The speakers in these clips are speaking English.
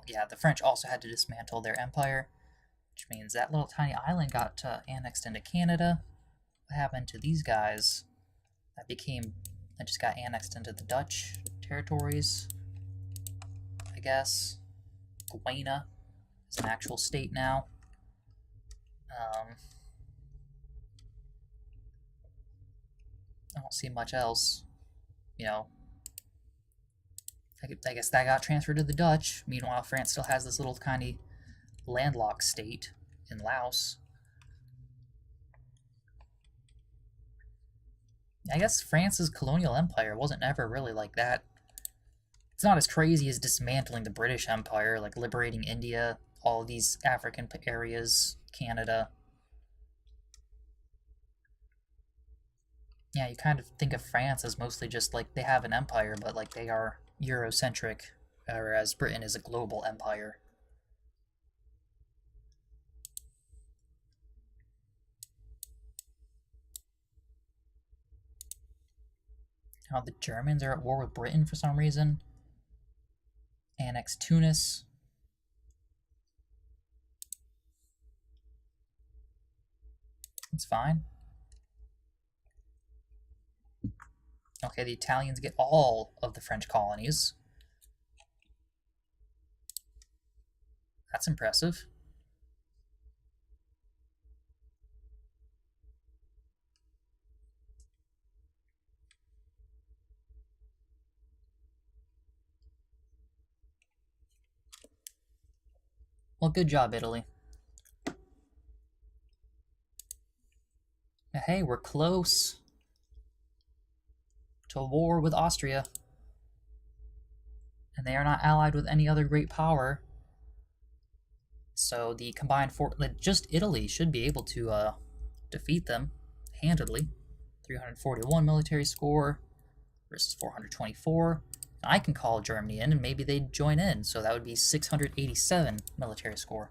Yeah, the French also had to dismantle their empire, which means that little tiny island got annexed into Canada. What happened to these guys? That just got annexed into the Dutch territories, I guess. Guyana is an actual state now. I don't see much else. You know, I guess that got transferred to the Dutch. Meanwhile, France still has this little tiny landlocked state in Laos. I guess France's colonial empire wasn't ever really like that. It's not as crazy as dismantling the British Empire, like liberating India, all of these African areas, Canada. Yeah, you kind of think of France as mostly just like they have an empire, but like they are Eurocentric, whereas Britain is a global empire. Now the Germans are at war with Britain for some reason. Annex Tunis. It's fine. Okay, the Italians get all of the French colonies. That's impressive. Well, good job, Italy. Hey, we're close to war with Austria. And they are not allied with any other great power. So the combined just Italy should be able to defeat them handedly. 341 military score versus 424. And I can call Germany in and maybe they'd join in, so that would be 687 military score.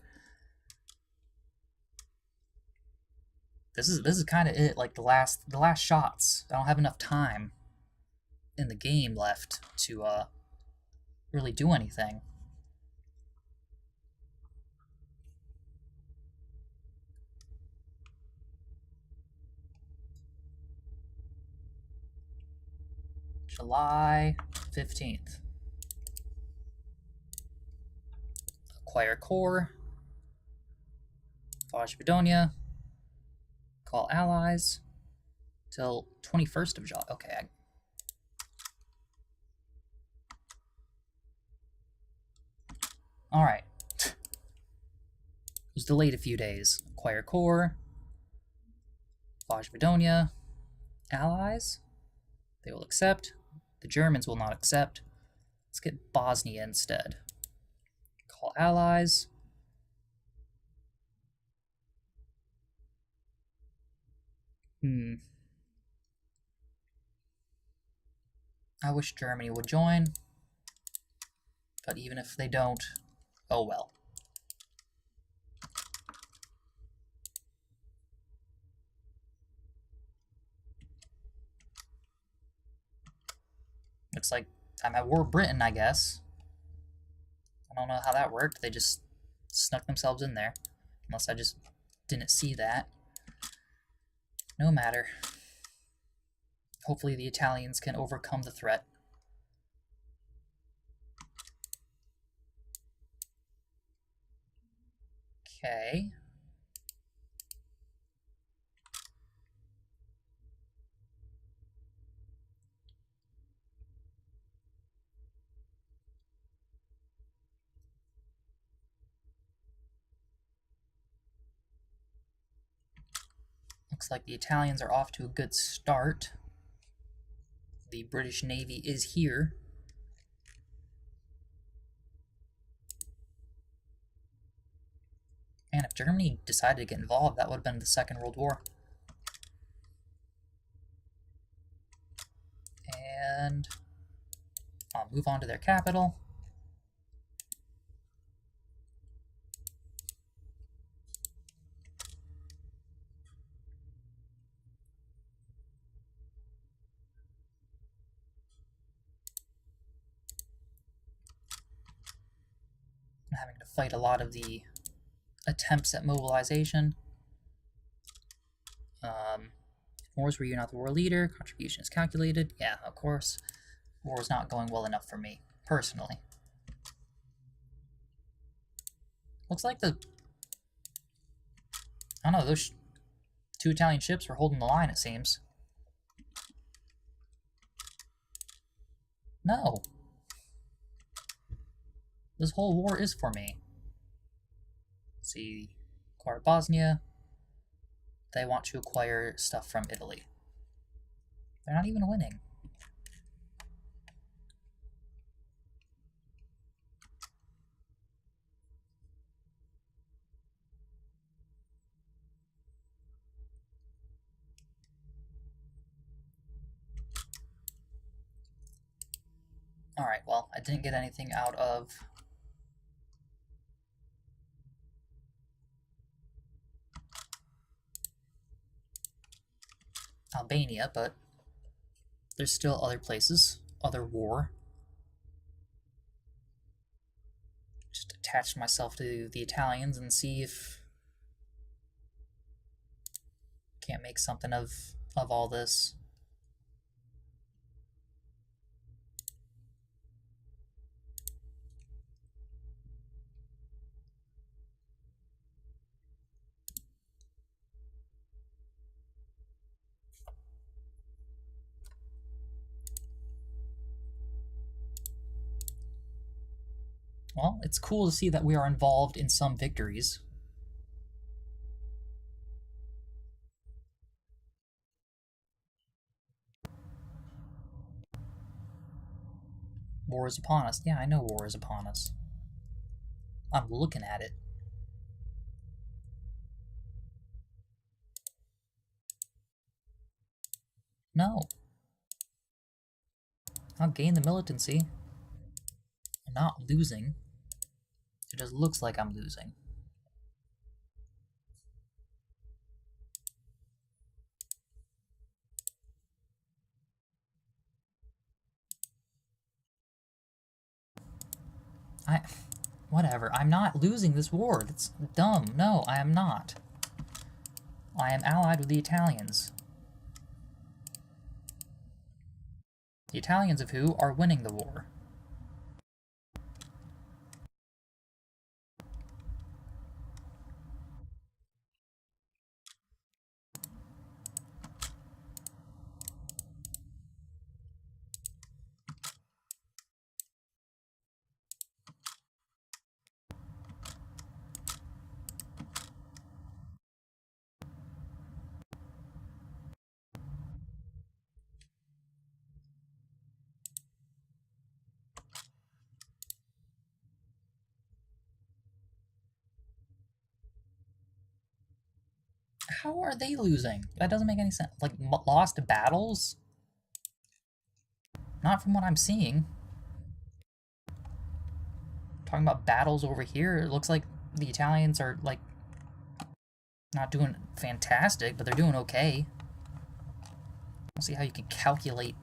This is kind of it, like the last shots. I don't have enough time in the game left to really do anything. July 15th. Acquire core. Foch Bedonia. Call allies. Till 21st of July. Okay. Alright. It was delayed a few days. Acquire core. Foch Bedonia. Allies. They will accept. The Germans will not accept. Let's get Bosnia instead. Call allies. I wish Germany would join. But even if they don't, oh well. Looks like I'm at war with Britain, I guess. I don't know how that worked. They just snuck themselves in there. Unless I just didn't see that. No matter. Hopefully the Italians can overcome the threat. Okay. Looks like the Italians are off to a good start. The British Navy is here. And if Germany decided to get involved, that would have been the Second World War. And I'll move on to their capital. having to fight a lot of the attempts at mobilization. Wars where you're not the war leader, contribution is calculated. Yeah, of course. War is not going well enough for me, personally. Looks like I don't know, those two Italian ships were holding the line, it seems. No. This whole war is for me. Let's see, acquire Bosnia. They want to acquire stuff from Italy. They're not even winning. Alright, well, I didn't get anything out of Albania, but there's still other places, other war. Just attach myself to the Italians and see if can't make something of all this. Well, it's cool to see that we are involved in some victories. War is upon us. Yeah, I know war is upon us. I'm looking at it. No. I'll gain the militancy. I'm not losing. It just looks like I'm losing. Whatever. I'm not losing this war. That's dumb. No, I am not. I am allied with the Italians. The Italians of who are winning the war. How are they losing? That doesn't make any sense. Like, lost battles? Not from what I'm seeing. Talking about battles over here, it looks like the Italians are, like, not doing fantastic, but they're doing okay. I don't see how you can calculate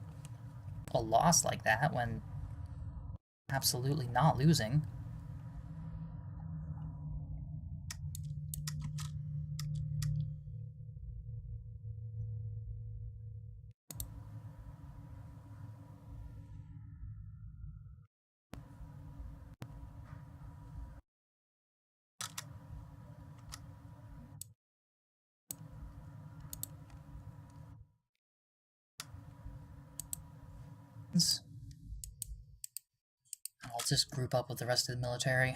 a loss like that when absolutely not losing. I'll just group up with the rest of the military.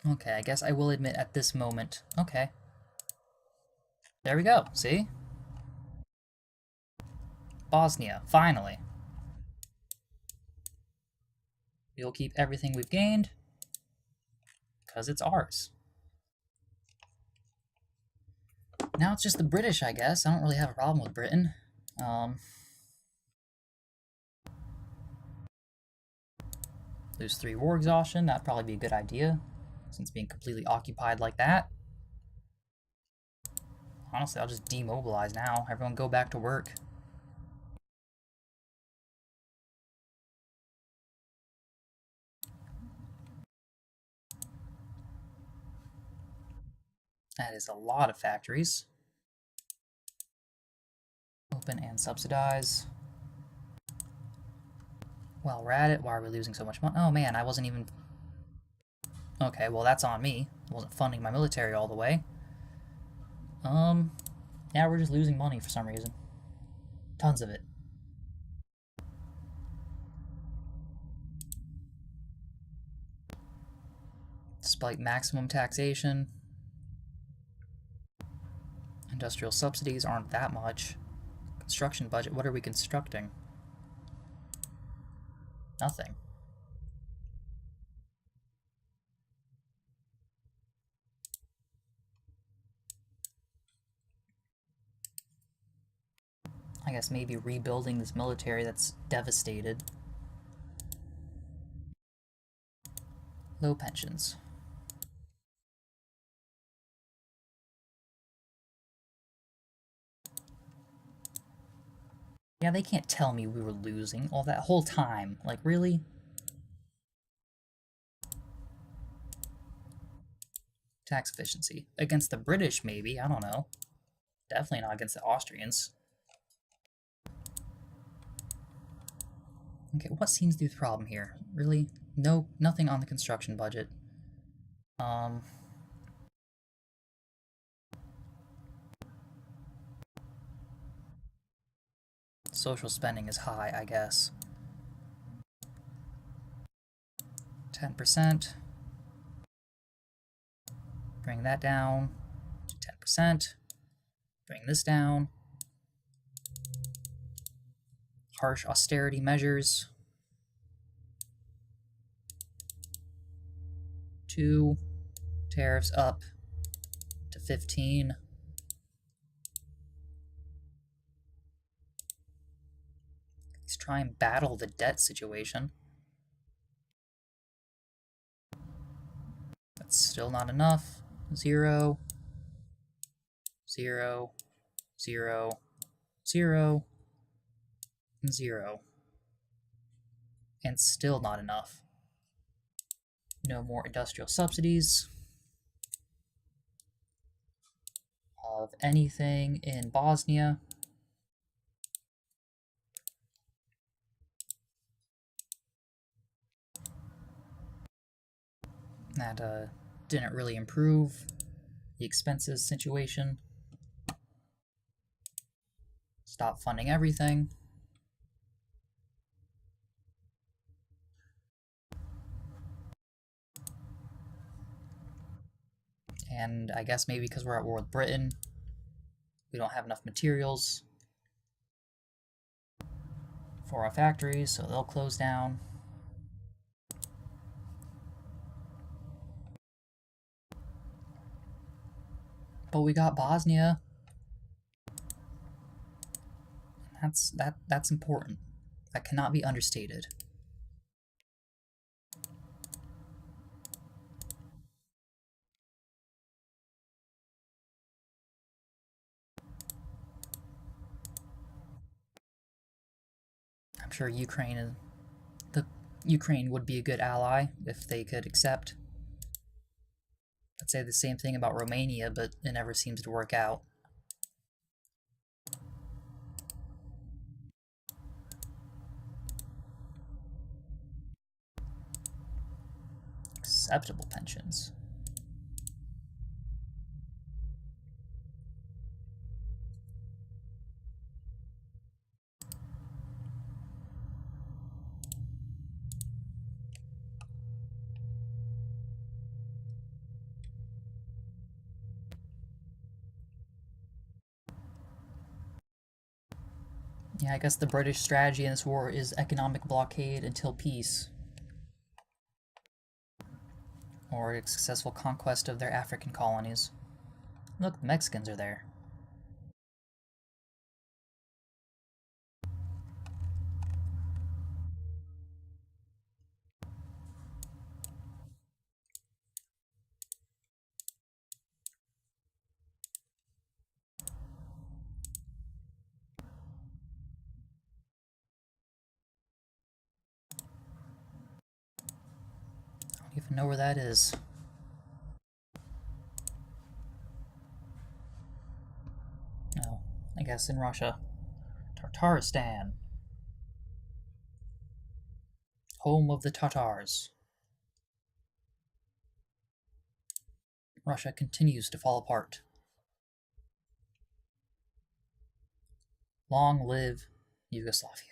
Okay, I guess I will admit at this moment. Okay. There we go, see? Bosnia, finally. We'll keep everything we've gained, because it's ours. Now it's just the British, I guess. I don't really have a problem with Britain. Lose 3 war exhaustion, that'd probably be a good idea, since being completely occupied like that. Honestly, I'll just demobilize now. Everyone go back to work. That is a lot of factories. Open and subsidize. While we're at it, why are we losing so much money? Oh man, I wasn't even... Okay, well that's on me. I wasn't funding my military all the way. Yeah, we're just losing money for some reason. Tons of it. Despite maximum taxation, industrial subsidies aren't that much. Construction budget, what are we constructing? Nothing. I guess maybe rebuilding this military that's devastated. Low pensions. Yeah, they can't tell me we were losing all that whole time. Like, really? Tax efficiency. Against the British, maybe. I don't know. Definitely not against the Austrians. Okay, what seems to be the problem here? Really? No, nothing on the construction budget. Social spending is high, I guess. 10%. Bring that down to 10%. Bring this down. Harsh austerity measures. 2. Tariffs up to 15. Let's try and battle the debt situation. That's still not enough. 0. 0. 0. 0. 0. And still not enough. No more industrial subsidies of anything in Bosnia. That didn't really improve the expenses situation. Stop funding everything. And I guess maybe because we're at war with Britain, we don't have enough materials for our factories, so they'll close down. But we got Bosnia. That's important. That cannot be understated. I'm sure Ukraine would be a good ally if they could accept. I'd say the same thing about Romania, but it never seems to work out. Acceptable pensions. Yeah, I guess the British strategy in this war is economic blockade until peace. Or a successful conquest of their African colonies. Look, the Mexicans are there. I don't even know where that is. No, I guess in Russia. Tatarstan. Home of the Tatars. Russia continues to fall apart. Long live Yugoslavia.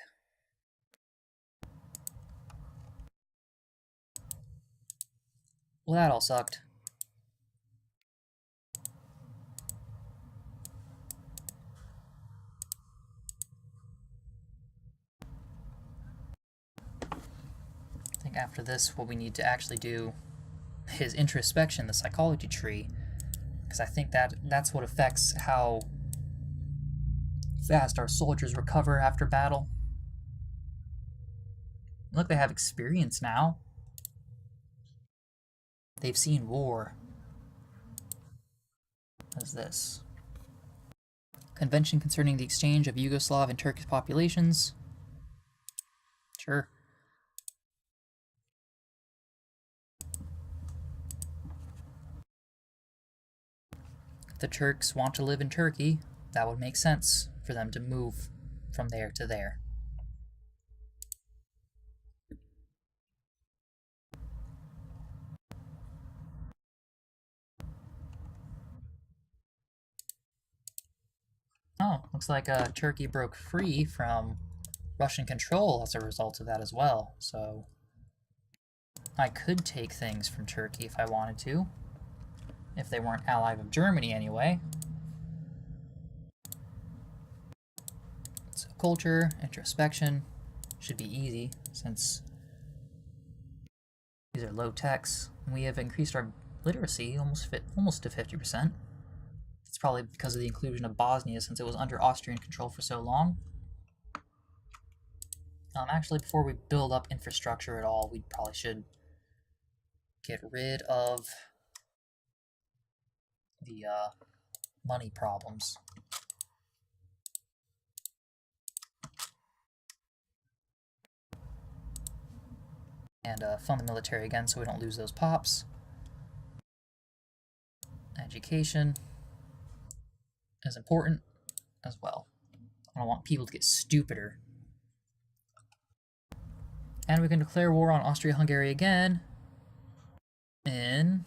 Well, that all sucked. I think after this, what we need to actually do is introspection, the psychology tree, because I think that's what affects how fast our soldiers recover after battle. Look, they have experience now. They've seen war. What is this? Convention concerning the exchange of Yugoslav and Turkish populations. Sure. If the Turks want to live in Turkey, that would make sense for them to move from there to there. Oh, looks like Turkey broke free from Russian control as a result of that as well, so I could take things from Turkey if I wanted to, if they weren't allied with Germany anyway. So culture, introspection, should be easy since these are low techs. We have increased our literacy almost to 50%. It's probably because of the inclusion of Bosnia since it was under Austrian control for so long. Actually, before we build up infrastructure at all, we probably should get rid of the money problems. And fund the military again so we don't lose those pops. Education is important as well. I don't want people to get stupider. And we can declare war on Austria-Hungary again in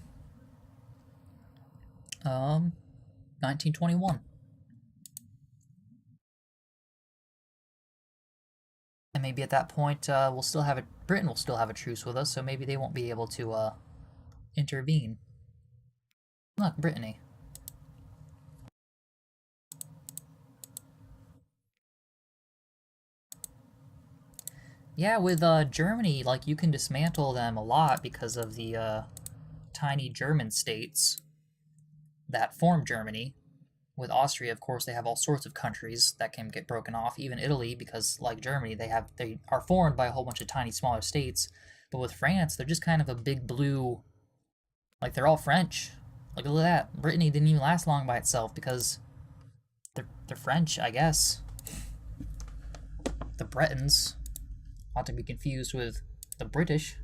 1921. And maybe at that point we'll still have Britain will still have a truce with us, so maybe they won't be able to intervene. Look, Brittany. Yeah, with Germany, like, you can dismantle them a lot because of the tiny German states that form Germany. With Austria, of course, they have all sorts of countries that can get broken off. Even Italy, because like Germany, they are formed by a whole bunch of tiny, smaller states. But with France, they're just kind of a big blue. Like, they're all French. Like, look at that. Brittany didn't even last long by itself because they're French, I guess. The Bretons. Not to be confused with the British.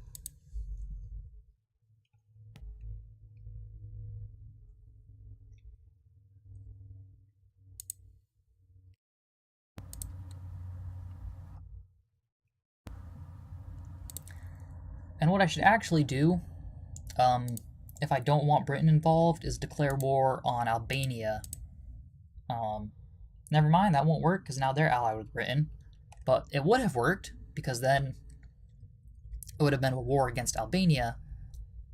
And what I should actually do, if I don't want Britain involved, is declare war on Albania. Never mind, that won't work because now they're allied with Britain. But it would have worked because then it would have been a war against Albania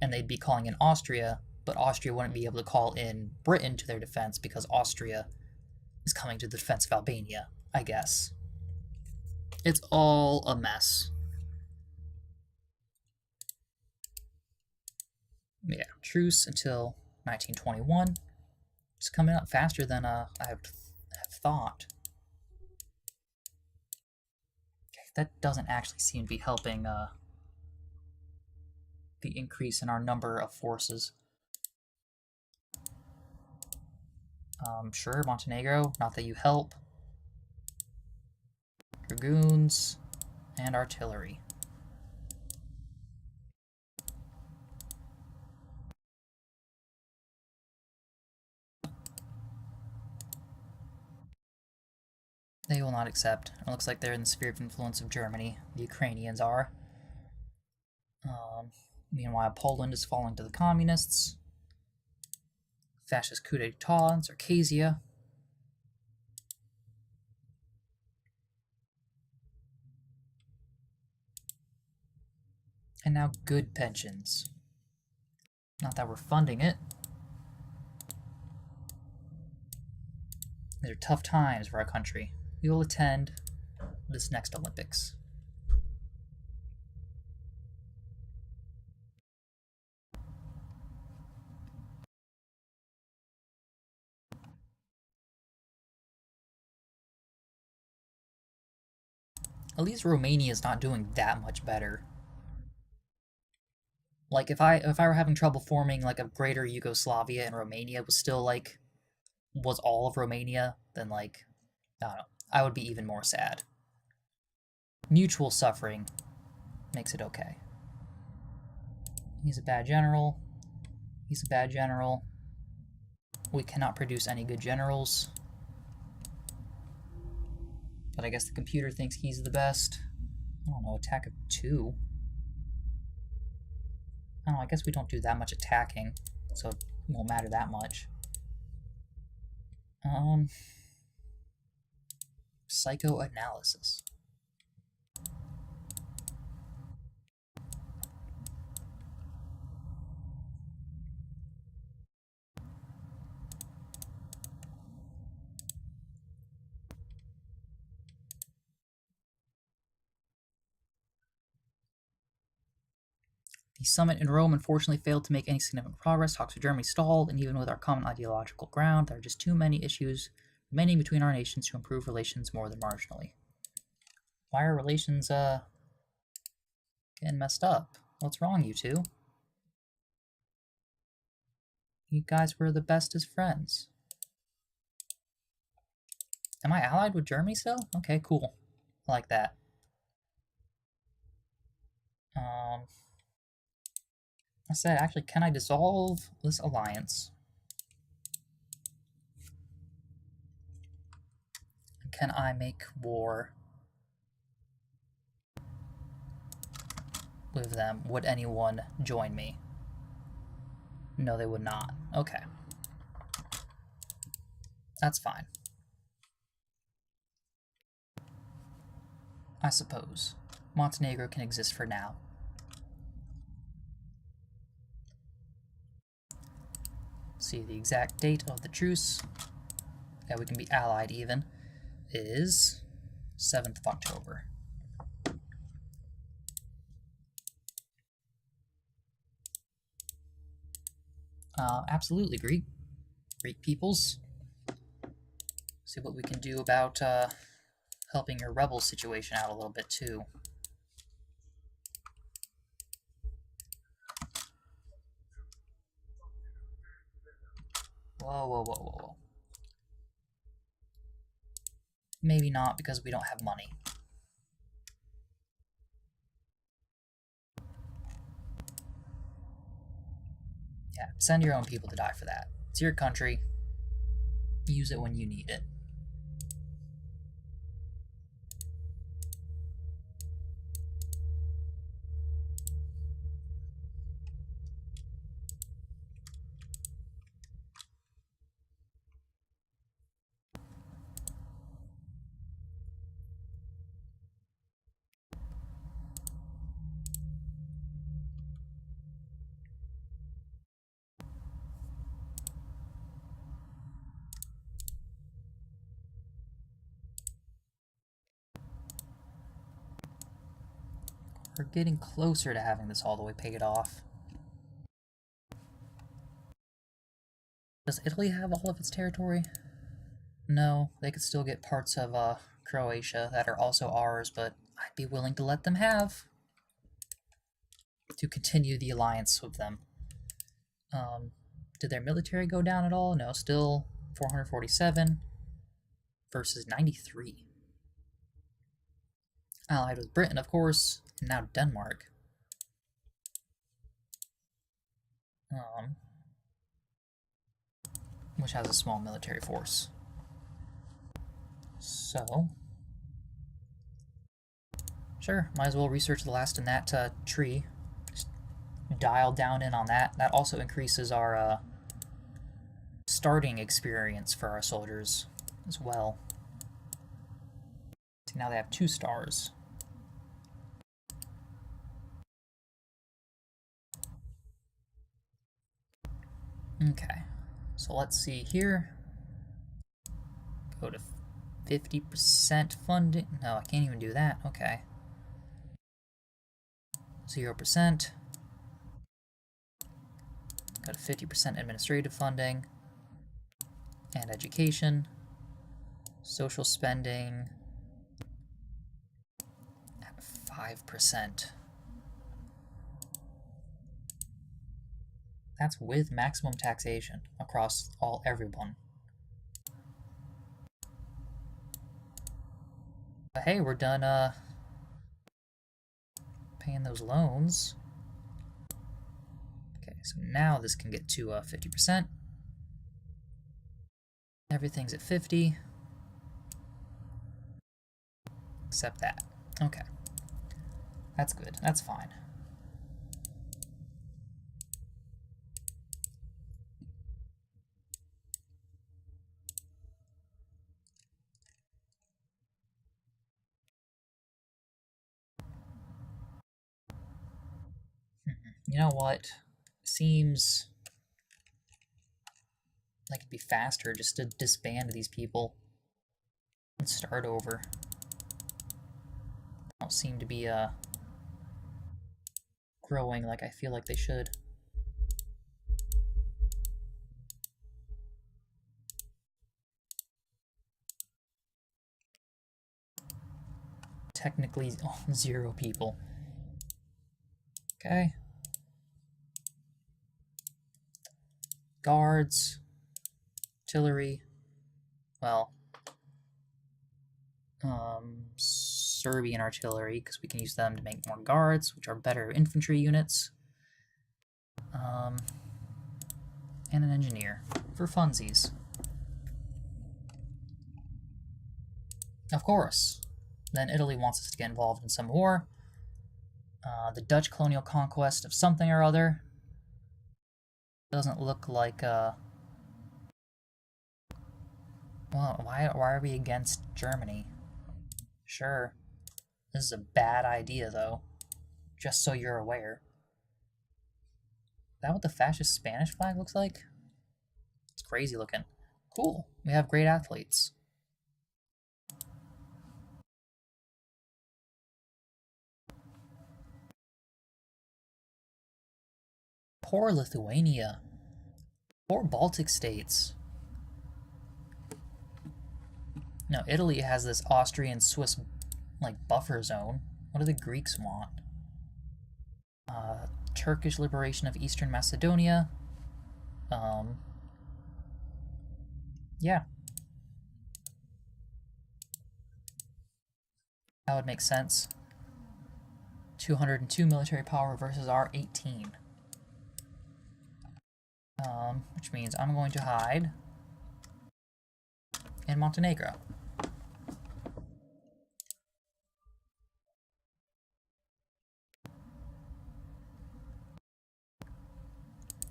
and they'd be calling in Austria, but Austria wouldn't be able to call in Britain to their defense because Austria is coming to the defense of Albania, I guess. It's all a mess. Yeah, truce until 1921. It's coming up faster than I have thought. Okay, that doesn't actually seem to be helping the increase in our number of forces. Sure, Montenegro, not that you help. Dragoons and artillery. They will not accept. It looks like they're in the sphere of influence of Germany. The Ukrainians are. Meanwhile, Poland is falling to the communists. Fascist coup d'etat in Circassia. And now good pensions. Not that we're funding it. These are tough times for our country. We will attend this next Olympics. At least Romania is not doing that much better. Like, if I were having trouble forming, like, a greater Yugoslavia and Romania was still, like, was all of Romania, then, like, I don't know, I would be even more sad. Mutual suffering makes it okay. He's a bad general. He's a bad general. We cannot produce any good generals. But I guess the computer thinks he's the best. I don't know, attack of 2. I don't know, I guess we don't do that much attacking, so it won't matter that much. Psychoanalysis. The summit in Rome unfortunately failed to make any significant progress. Talks with Germany stalled, and even with our common ideological ground, there are just too many issues remaining between our nations to improve relations more than marginally. Why are relations, getting messed up? What's wrong, you two? You guys were the best as friends. Am I allied with Germany still? Okay, cool. I like that. I said, actually, can I dissolve this alliance? Can I make war with them? Would anyone join me? No, they would not. Okay. That's fine. I suppose. Montenegro can exist for now. See, the exact date of the truce, that we can be allied even, is 7th of October. Absolutely, Greek peoples. See what we can do about helping your rebel situation out a little bit too. Whoa, whoa, whoa, whoa, whoa. Maybe not, because we don't have money. Yeah, send your own people to die for that. It's your country. Use it when you need it. We're getting closer to having this all the way paid off. Does Italy have all of its territory? No, they could still get parts of Croatia that are also ours, but I'd be willing to let them have to continue the alliance with them. Did their military go down at all? No, still 447 versus 93. Allied with Britain, of course, and now Denmark. Which has a small military force. So, sure, might as well research the last in that tree. Just dial down in on that. That also increases our starting experience for our soldiers as well. So now they have 2 stars. Okay, so let's see here. Go to 50% funding. No, I can't even do that. Okay. 0%. Go to 50% administrative funding and education. Social spending at 5%. That's with maximum taxation across everyone. But hey, we're done paying those loans. Okay, so now this can get to 50%. Everything's at 50. Except that. Okay. That's good. That's fine. You know what? Seems like it'd be faster just to disband these people and start over. Don't seem to be growing like I feel like they should. Technically, 0 people. Okay. Guards, artillery, well, Serbian artillery, because we can use them to make more guards, which are better infantry units, and an engineer for funsies. Of course. Then Italy wants us to get involved in some war. The Dutch colonial conquest of something or other. Doesn't look like, well, why are we against Germany? Sure. This is a bad idea, though. Just so you're aware. Is that what the fascist Spanish flag looks like? It's crazy looking. Cool. We have great athletes. Poor Lithuania. Poor Baltic states. No, Italy has this Austrian-Swiss, like, buffer zone. What do the Greeks want? Turkish liberation of Eastern Macedonia. Yeah. That would make sense. 202 military power versus our 18. Which means I'm going to hide in Montenegro.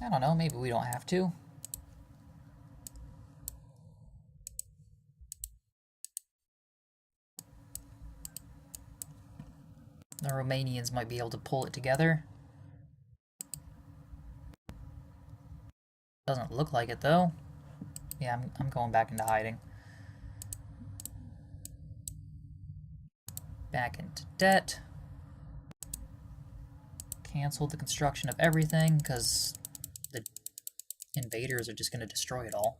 I don't know, maybe we don't have to. The Romanians might be able to pull it together. Doesn't look like it, though. Yeah, I'm going back into hiding. Back into debt. cancel the construction of everything, because the invaders are just going to destroy it all.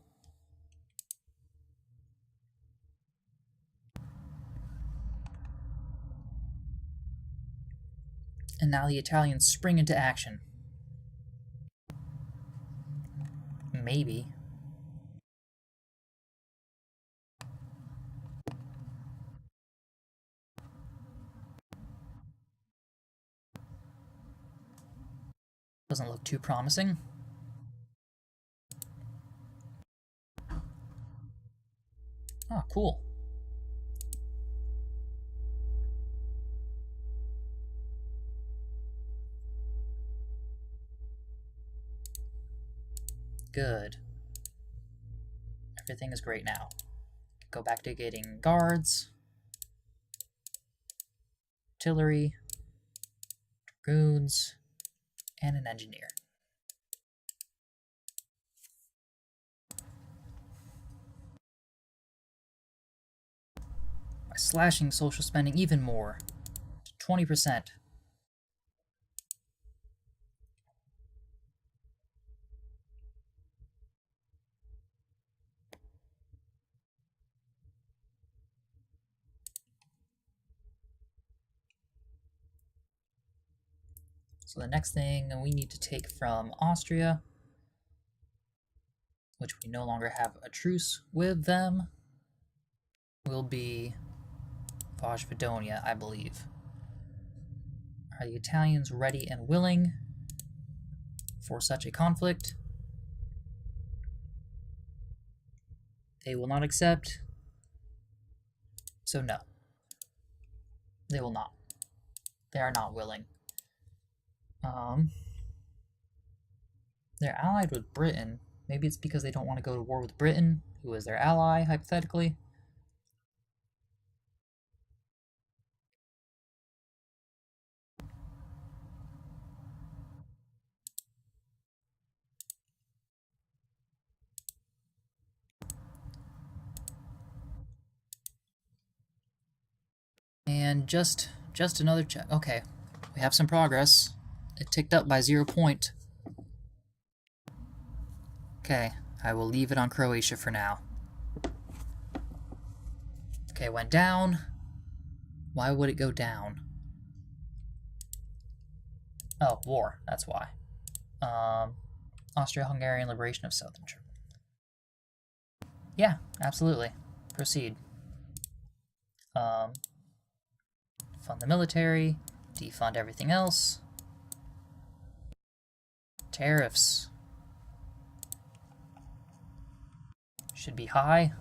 And now the Italians spring into action. Maybe. Doesn't look too promising. Oh, cool. Good. Everything is great now. Go back to getting guards, artillery, dragoons, and an engineer. By slashing social spending even more, to 20%. So the next thing we need to take from Austria, which we no longer have a truce with them, will be Vojvodonia, I believe. Are the Italians ready and willing for such a conflict? They will not accept, so no. They will not. They are not willing. They're allied with Britain. Maybe it's because they don't want to go to war with Britain, who is their ally, hypothetically. And just another check. Okay, we have some progress. It ticked up by 0 point. Okay, I will leave it on Croatia for now. Okay, went down. Why would it go down? Oh, war, that's why. Austria-Hungarian liberation of Southern Germany. Yeah, absolutely. Proceed. Fund the military, defund everything else. Tariffs. Should be high.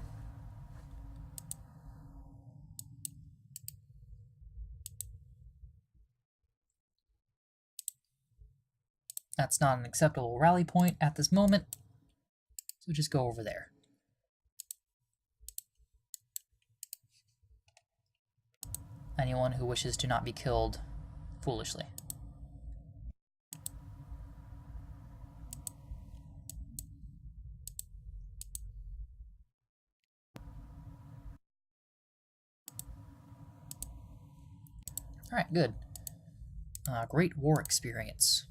That's not an acceptable rally point at this moment, so just go over there. Anyone who wishes to not be killed foolishly. Alright, good. Great war experience.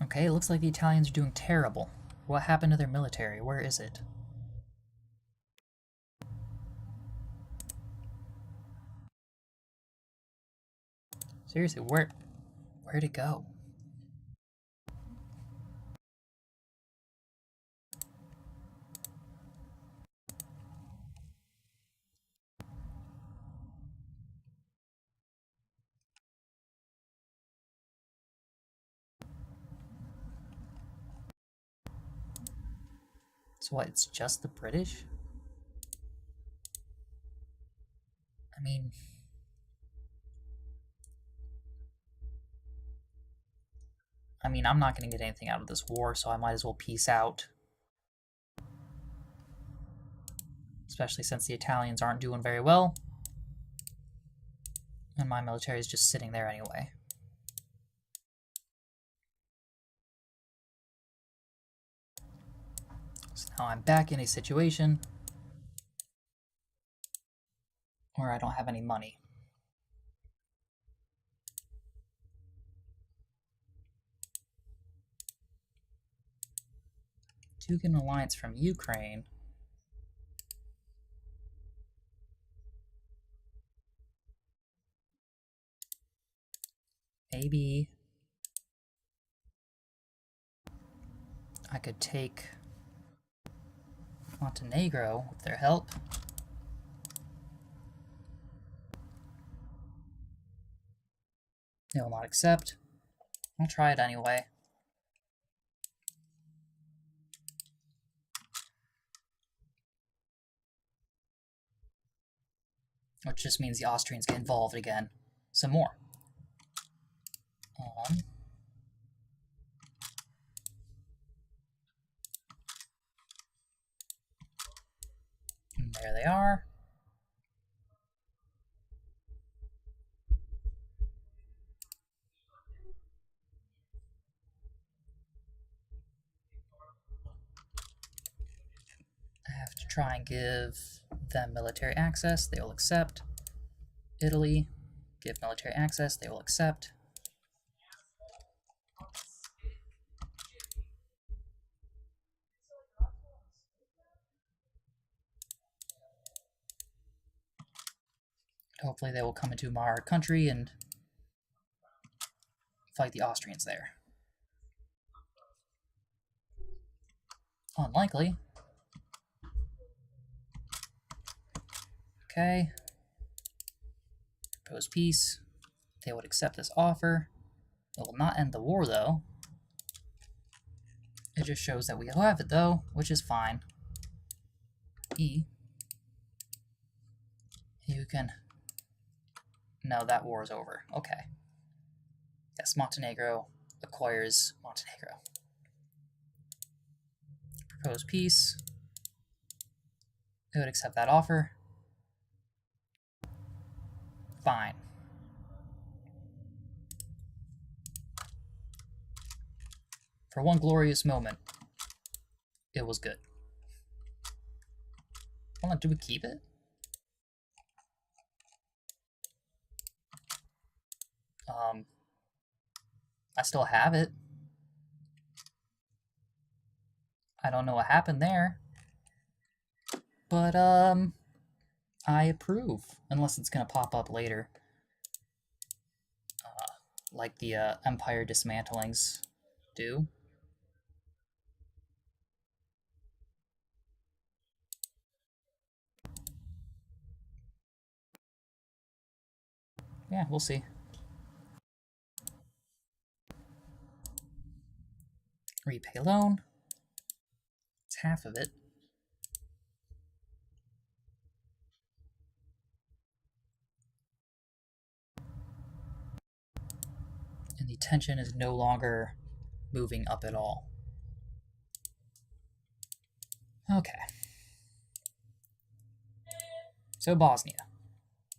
Okay, it looks like the Italians are doing terrible. What happened to their military? Where is it? Seriously, where'd it go? So what, it's just the British? I mean, I'm not going to get anything out of this war, so I might as well peace out. especially since the Italians aren't doing very well. And my military is just sitting there anyway. So now I'm back in a situation where I don't have any money. To get an alliance from Ukraine. Maybe I could take Montenegro with their help. They will not accept. I'll try it anyway. Which just means the Austrians get involved again. Some more. And there they are. I have to try and give them military access. They will accept. Italy, give military access. They will accept. Hopefully they will come into our country and fight the Austrians there. Unlikely. Okay. Propose peace. They would accept this offer. It will not end the war, though. It just shows that we have it, though, which is fine. E. You can... No, that war is over. Okay. Yes, Montenegro acquires Montenegro. Propose peace. They would accept that offer. Fine. For one glorious moment, it was good. Hold on, do we keep it? I still have it. I don't know what happened there. But, I approve. Unless it's gonna pop up later. Like the, Empire dismantlings do. Yeah, we'll see. Repay loan. It's half of it. And the tension is no longer moving up at all. Okay. So Bosnia.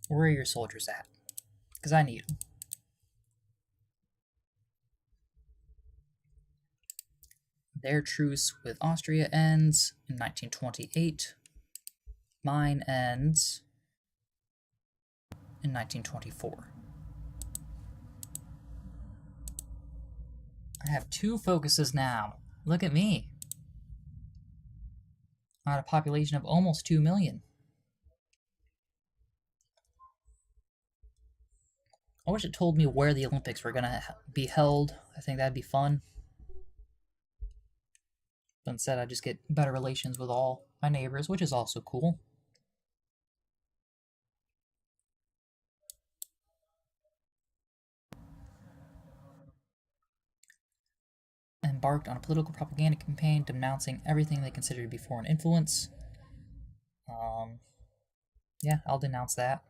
Where are your soldiers at? Because I need them. Their truce with Austria ends in 1928. Mine ends in 1924. I have 2 focuses now. Look at me. I had a population of almost 2 million. I wish it told me where the Olympics were going to be held. I think that'd be fun. But instead, I just get better relations with all my neighbors, which is also cool. Embarked on a political propaganda campaign denouncing everything they consider to be foreign influence. Yeah, I'll denounce that.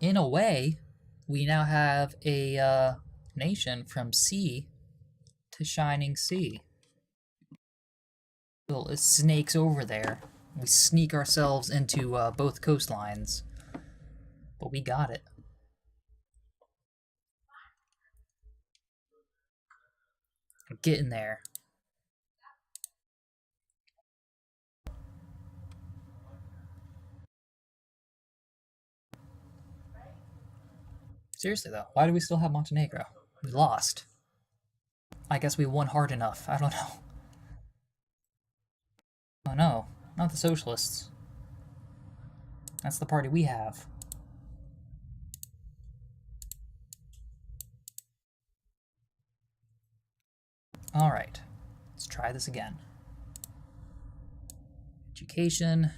In a way, we now have a nation from sea to shining sea. Little snakes over there. We sneak ourselves into both coastlines. But we got it. Get in there. Seriously though, why do we still have Montenegro? We lost. I guess we won hard enough. I don't know. Oh no, not the socialists. That's the party we have. Alright, let's try this again. Education,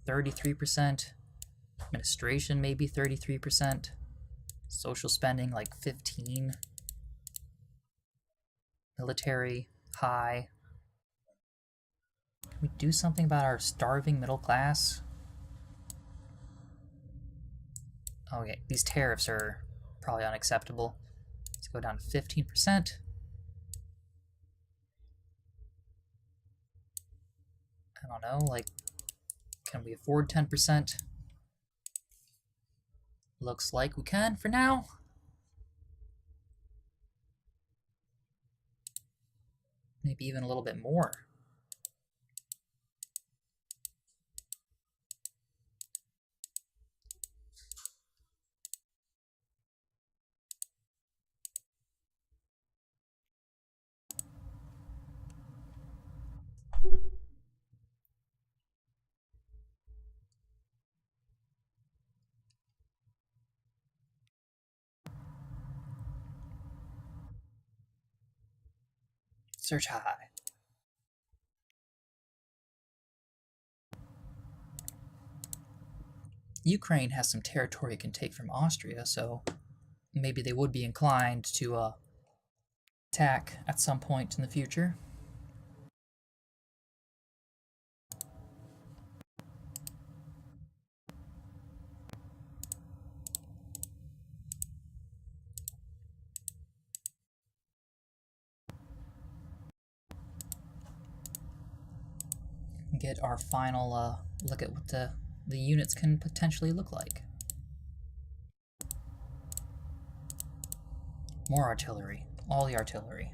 33%. Administration, maybe 33%. Social spending, like 15. Military, high. Can we do something about our starving middle class? Okay, these tariffs are probably unacceptable. Let's go down to 15%. I don't know, like, can we afford 10%? Looks like we can for now. Maybe even a little bit more. Search high. Ukraine has some territory it can take from Austria, so maybe they would be inclined to attack at some point in the future. Get our final look at what the units can potentially look like. More artillery. All the artillery.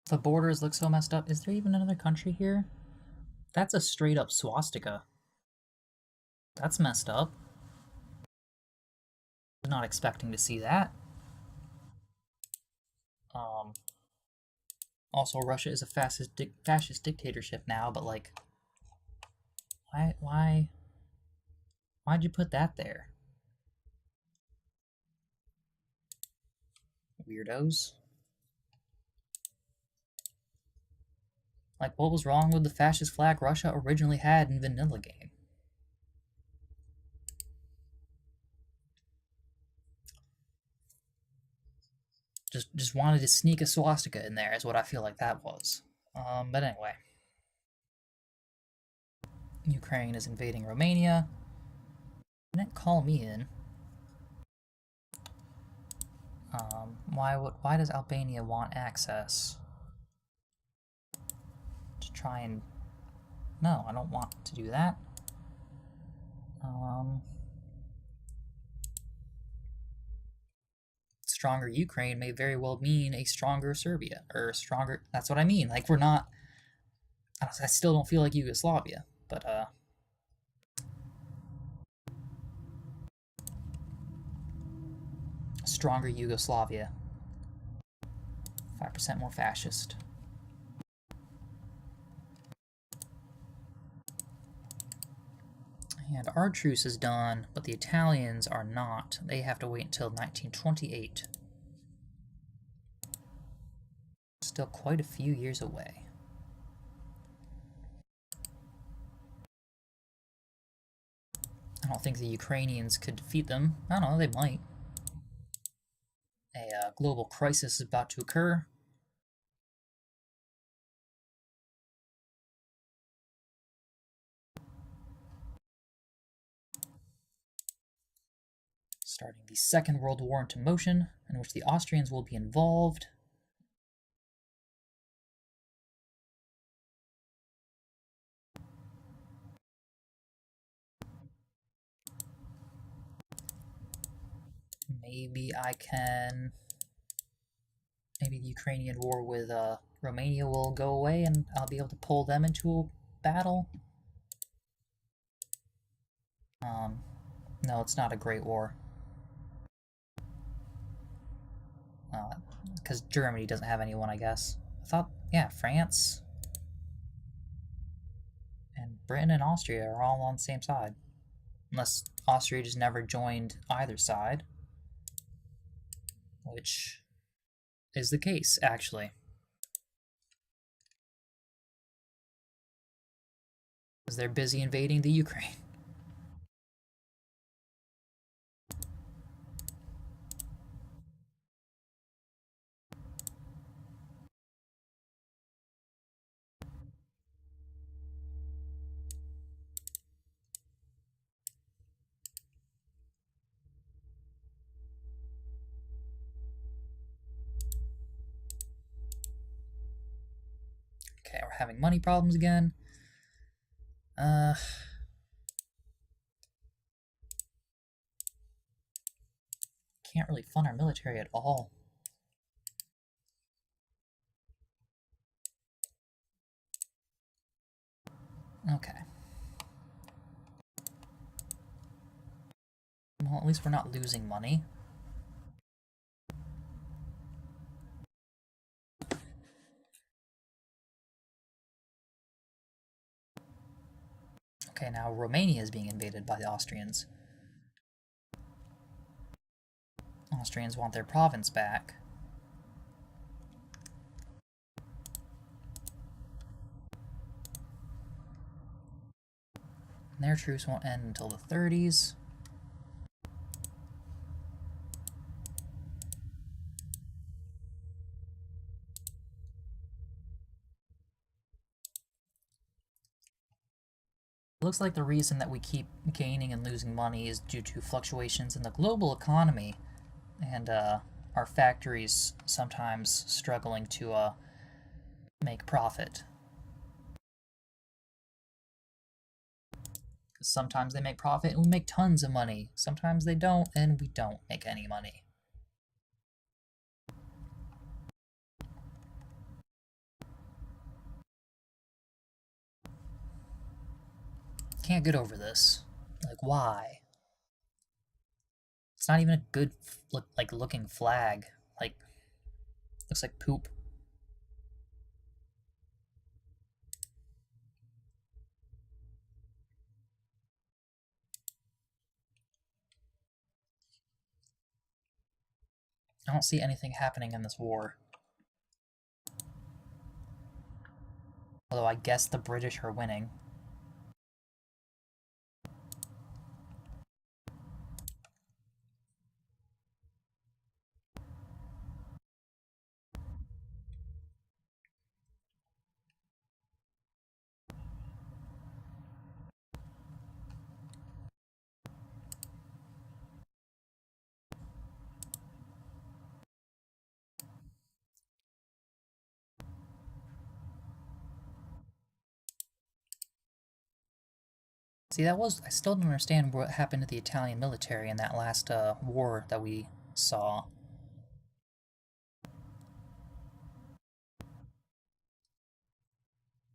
The borders look so messed up. Is there even another country here? That's a straight up swastika. That's messed up. Not expecting to see that. Also, Russia is a fascist dictatorship now, but like, why'd you put that there? Weirdos. Like, what was wrong with the fascist flag Russia originally had in Vanilla Game? Just wanted to sneak a swastika in there is what I feel like that was. But anyway. Ukraine is invading Romania. Didn't call me in. Why does Albania want access? To try and... No, I don't want to do that. Stronger Ukraine may very well mean a stronger Serbia, or stronger... That's what I mean, like, we're not... I still don't feel like Yugoslavia, but, stronger Yugoslavia. 5% more fascist. And our truce is done, but the Italians are not. They have to wait until 1928. Still quite a few years away. I don't think the Ukrainians could defeat them. I don't know, they might. A global crisis is about to occur. Starting the Second World War into motion, in which the Austrians will be involved. Maybe I can... Maybe the Ukrainian war with Romania will go away and I'll be able to pull them into a battle. No, it's not a great war. Because Germany doesn't have anyone, I guess. I thought, yeah, France and Britain and Austria are all on the same side. Unless Austria just never joined either side. Which is the case, actually. Because they're busy invading the Ukraine. Okay, we're having money problems again. Can't really fund our military at all. Okay. Well, at least we're not losing money. Okay, now Romania is being invaded by the Austrians. Austrians want their province back. And their truce won't end until the 30s. It looks like the reason that we keep gaining and losing money is due to fluctuations in the global economy and our factories sometimes struggling to make profit. Sometimes they make profit and we make tons of money. Sometimes they don't and we don't make any money. Can't get over this. Like, why? It's not even a good, looking flag. Like, looks like poop. I don't see anything happening in this war. Although I guess the British are winning. See, I still don't understand what happened to the Italian military in that last war that we saw.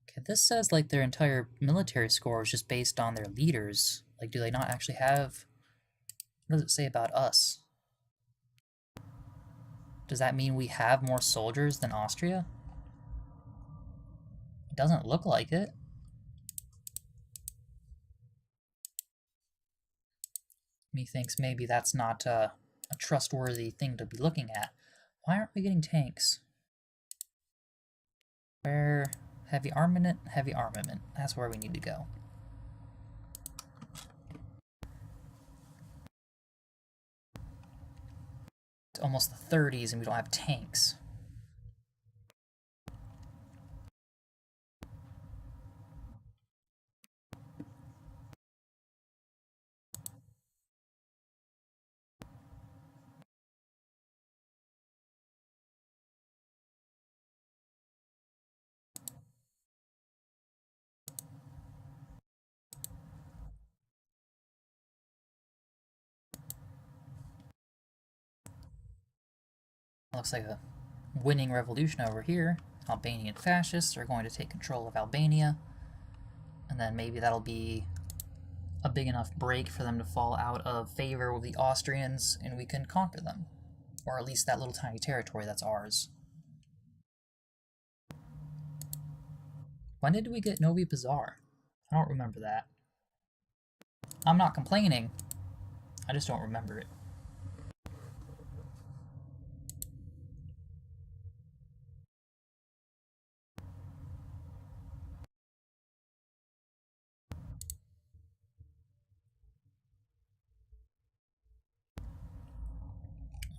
Okay, this says like their entire military score is just based on their leaders. Like, do they not actually have... What does it say about us? Does that mean we have more soldiers than Austria? It doesn't look like it. Methinks maybe that's not a trustworthy thing to be looking at. Why aren't we getting tanks? Where? Heavy armament? Heavy armament. That's where we need to go. It's almost the 30s and we don't have tanks. Looks like a winning revolution over here. Albanian fascists are going to take control of Albania. And then maybe that'll be a big enough break for them to fall out of favor with the Austrians and we can conquer them. Or at least that little tiny territory that's ours. When did we get Novi Pazar? I don't remember that. I'm not complaining. I just don't remember it.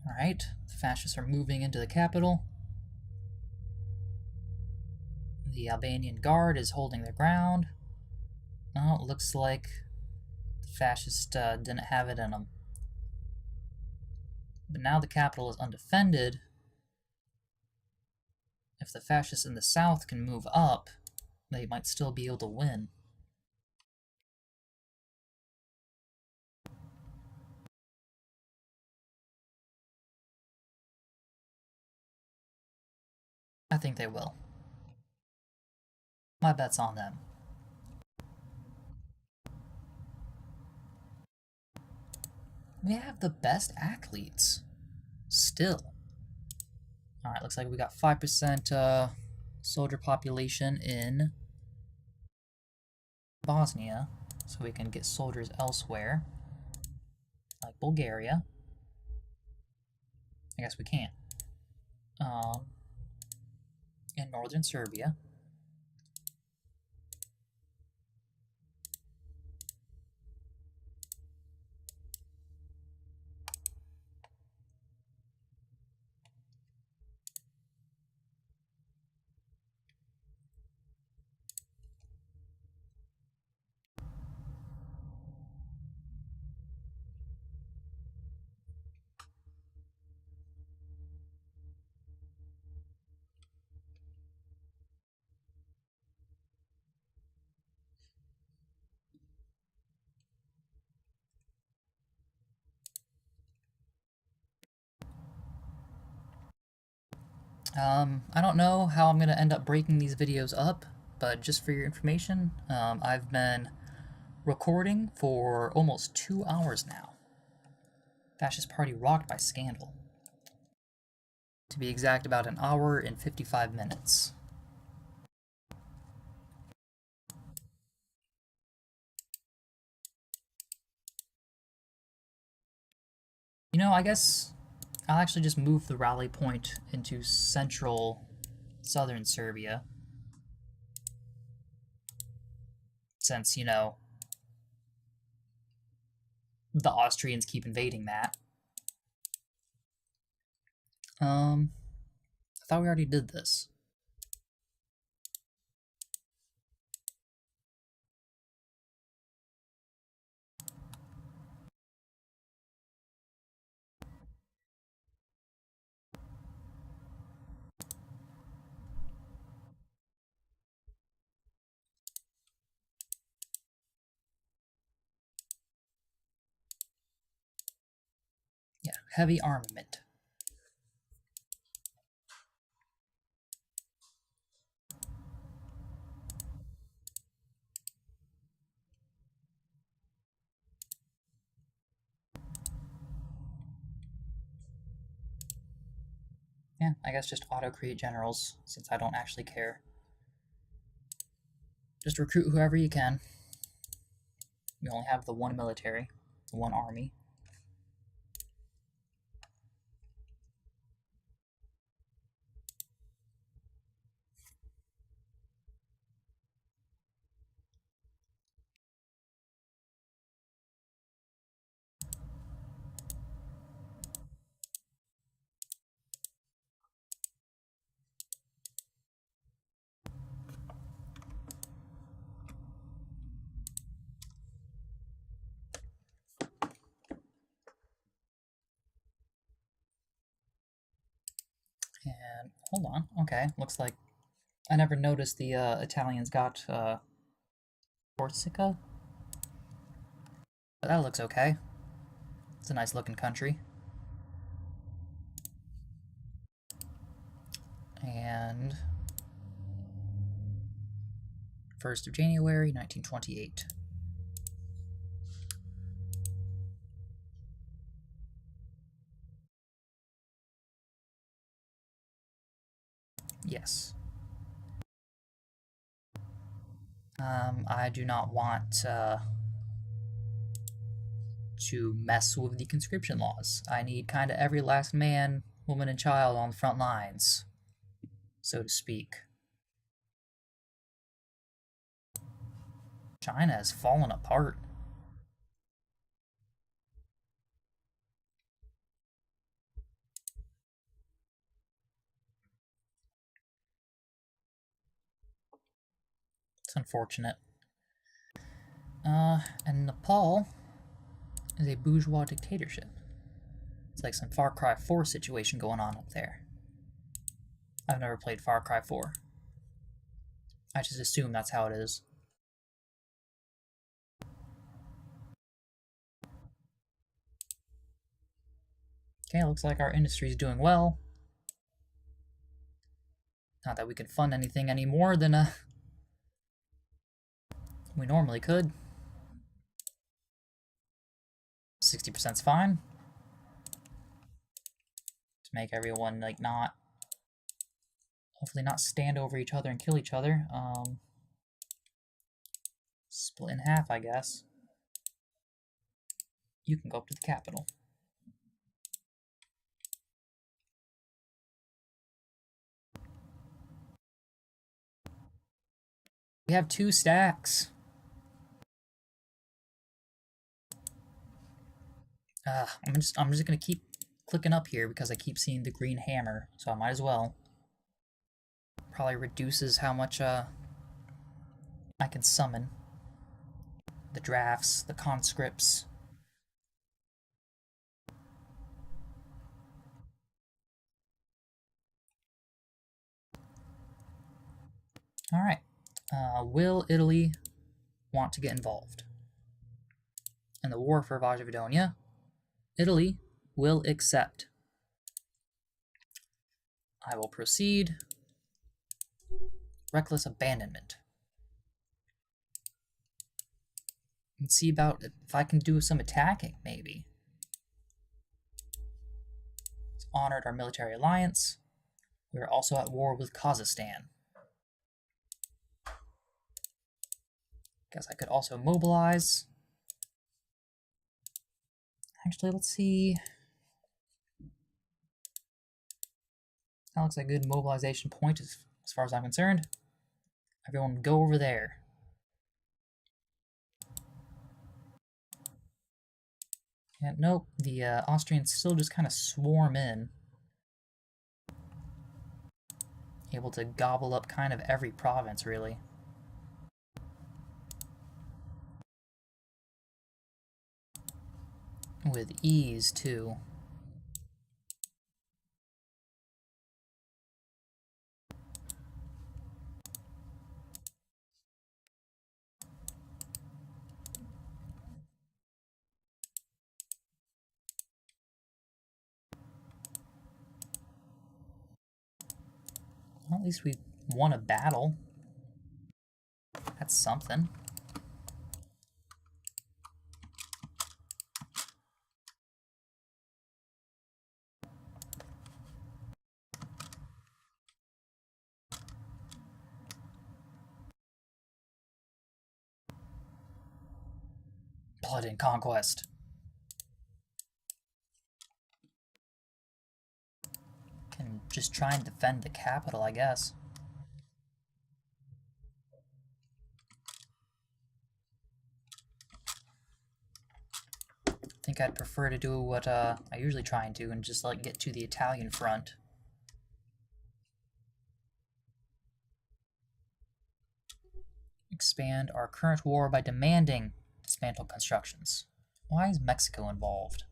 Alright, the fascists are moving into the capital. The Albanian guard is holding their ground. Oh, it looks like the fascists didn't have it in them. But now the capital is undefended. If the fascists in the south can move up, they might still be able to win. I think they will. My bet's on them. We have the best athletes. Still. Alright, looks like we got 5% soldier population in Bosnia, so we can get soldiers elsewhere, like Bulgaria. I guess we can't. In northern Serbia. I don't know how I'm going to end up breaking these videos up, but just for your information, I've been recording for almost 2 hours now. Fascist Party rocked by scandal. To be exact, about 1 hour and 55 minutes. You know, I guess I'll actually just move the rally point into central southern Serbia. Since, you know, the Austrians keep invading that. I thought we already did this. Yeah, heavy armament. Yeah, I guess just auto-create generals, since I don't actually care. Just recruit whoever you can. You only have the one military, the one army. Hold on. Okay, looks like I never noticed the Italians got Corsica. But that looks okay. It's a nice looking country. And 1st of January, 1928. Yes. I do not want to mess with the conscription laws. I need kind of every last man, woman, and child on the front lines, so to speak. China has fallen apart. It's unfortunate. And Nepal is a bourgeois dictatorship. It's like some Far Cry 4 situation going on up there. I've never played Far Cry 4. I just assume that's how it is. Okay, looks like our industry is doing well. Not that we can fund anything any more than we normally could. 60%'s fine. To make everyone, like, not... hopefully not stand over each other and kill each other. Split in half, I guess. You can go up to the capital. We have 2 stacks. I'm just gonna keep clicking up here because I keep seeing the green hammer, so I might as well. Probably reduces how much I can summon. The drafts, the conscripts. Alright. Will Italy want to get involved? In the war for Vojvodonia, Italy will accept. I will proceed. Reckless abandonment. And see about if I can do some attacking, maybe. It's honored our military alliance. We are also at war with Kazakhstan. Guess I could also mobilize. Actually, let's see. That looks like a good mobilization point as far as I'm concerned. Everyone go over there. And nope, the Austrians still just kind of swarm in. Able to gobble up kind of every province, really. With ease, too. Well, at least we won a battle. That's something. Blood and conquest. Can just try and defend the capital, I guess. I think I'd prefer to do what I usually try and do and just like get to the Italian front. Expand our current war by demanding dismantle constructions. Why is Mexico involved?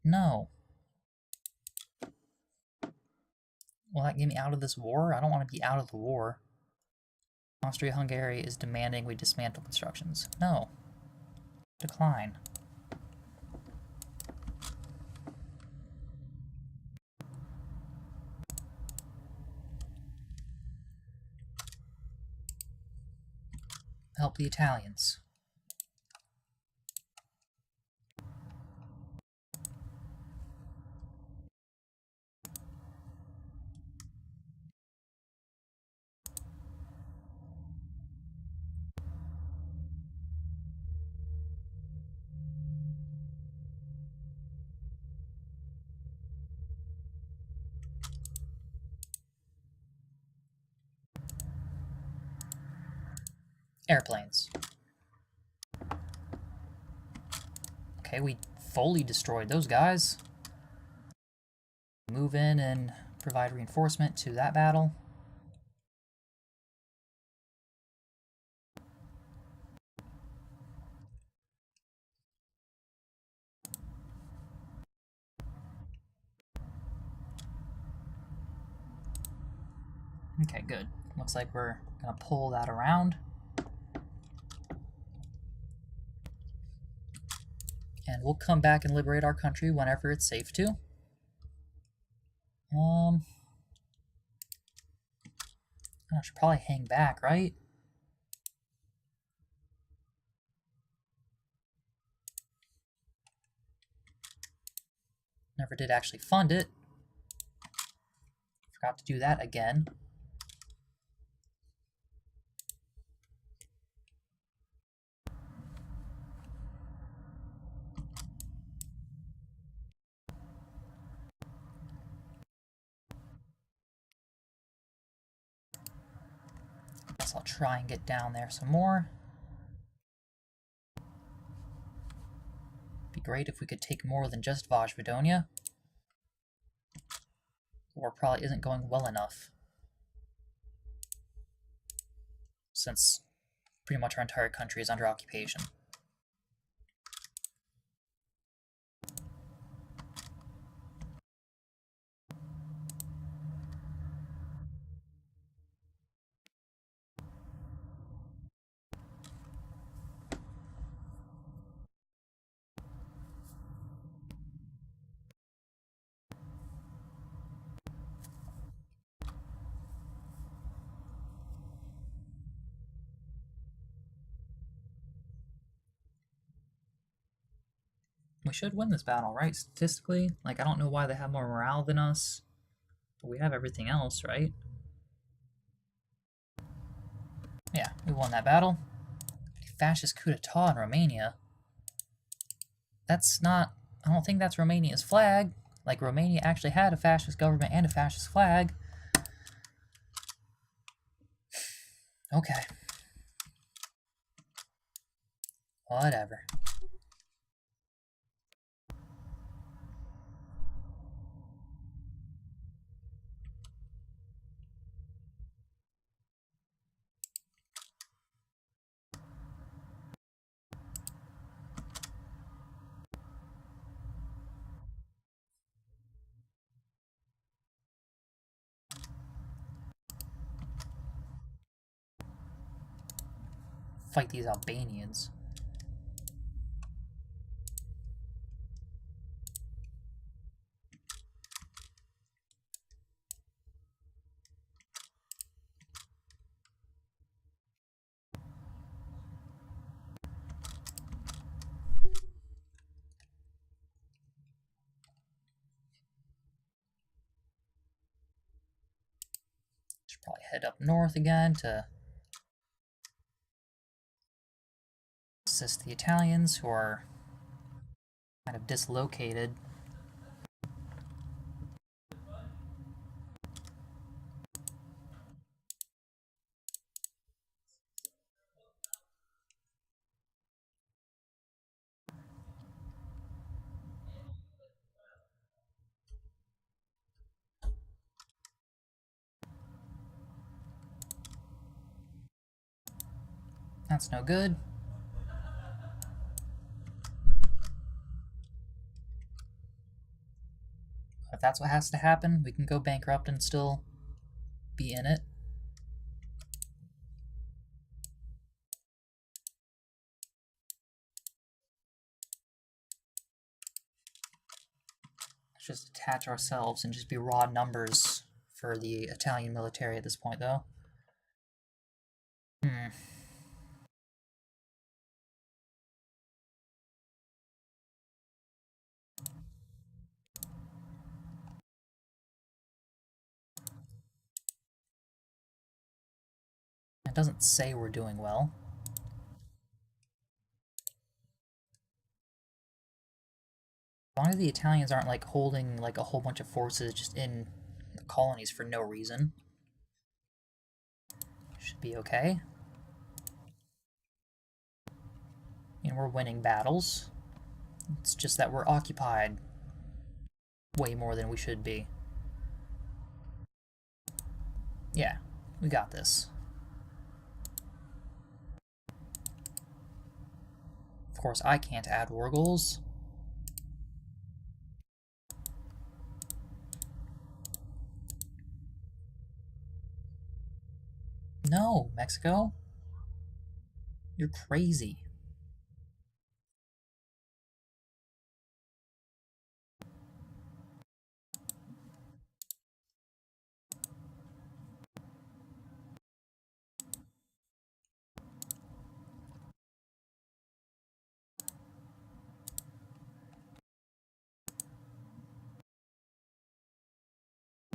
No. Will that get me out of this war? I don't want to be out of the war. Austria-Hungary is demanding we dismantle constructions. No. Decline. Help the Italians. Airplanes. Okay, we fully destroyed those guys. Move in and provide reinforcement to that battle. Okay, good. Looks like we're gonna pull that around. And we'll come back and liberate our country whenever it's safe to. I should probably hang back, right? Never did actually fund it. Forgot to do that again. Guess I'll try and get down there some more. Be great if we could take more than just Vojvodonia. War probably isn't going well enough, since pretty much our entire country is under occupation. We should win this battle, right? Statistically, like, I don't know why they have more morale than us, but we have everything else, right? Yeah, we won that battle. A fascist coup d'etat in Romania. That's not... I don't think that's Romania's flag. Like, Romania actually had a fascist government and a fascist flag. Okay. Whatever. Fight these Albanians. Should probably head up north again to assist the Italians, who are kind of dislocated. That's no good. that's what has to happen, we can go bankrupt and still be in it. Let's just attach ourselves and just be raw numbers for the Italian military at this point, though. It doesn't say we're doing well. As long as the Italians aren't, like, holding, like, a whole bunch of forces just in the colonies for no reason, should be okay. And we're winning battles. It's just that we're occupied way more than we should be. Yeah, we got this. Of course, I can't add war goals. No, Mexico. You're crazy.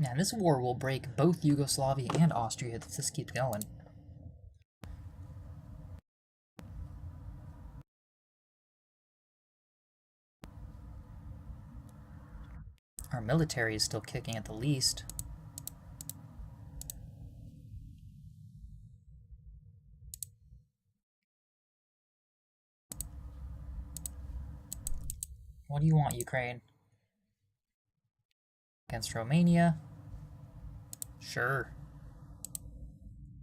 Man, this war will break both Yugoslavia and Austria if this keeps going. Our military is still kicking at the least. What do you want, Ukraine? Against Romania? Sure.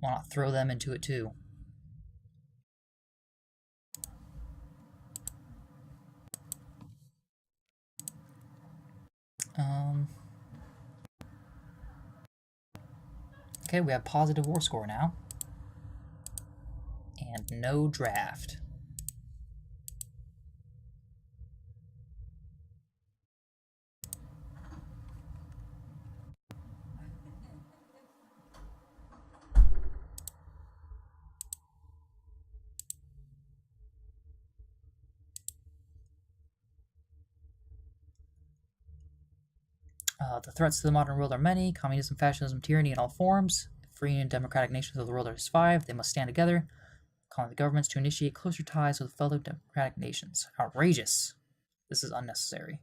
Why not throw them into it too? Okay, we have positive war score now. And no draft. The threats to the modern world are many. Communism, fascism, tyranny in all forms. Free and democratic nations of the world are survived. They must stand together, calling the governments to initiate closer ties with fellow democratic nations. Outrageous. This is unnecessary.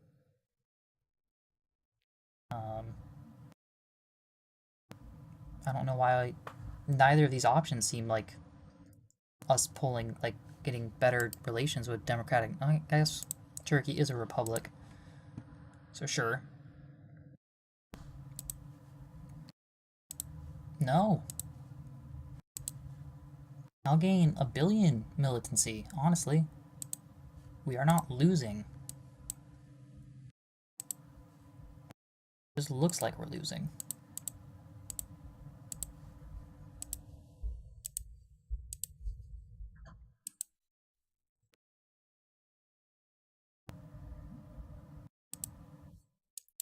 I don't know why neither of these options seem like us pulling, like, getting better relations with democratic... I guess Turkey is a republic, so sure. No. I'll gain 1 billion militancy, honestly. We are not losing. It just looks like we're losing.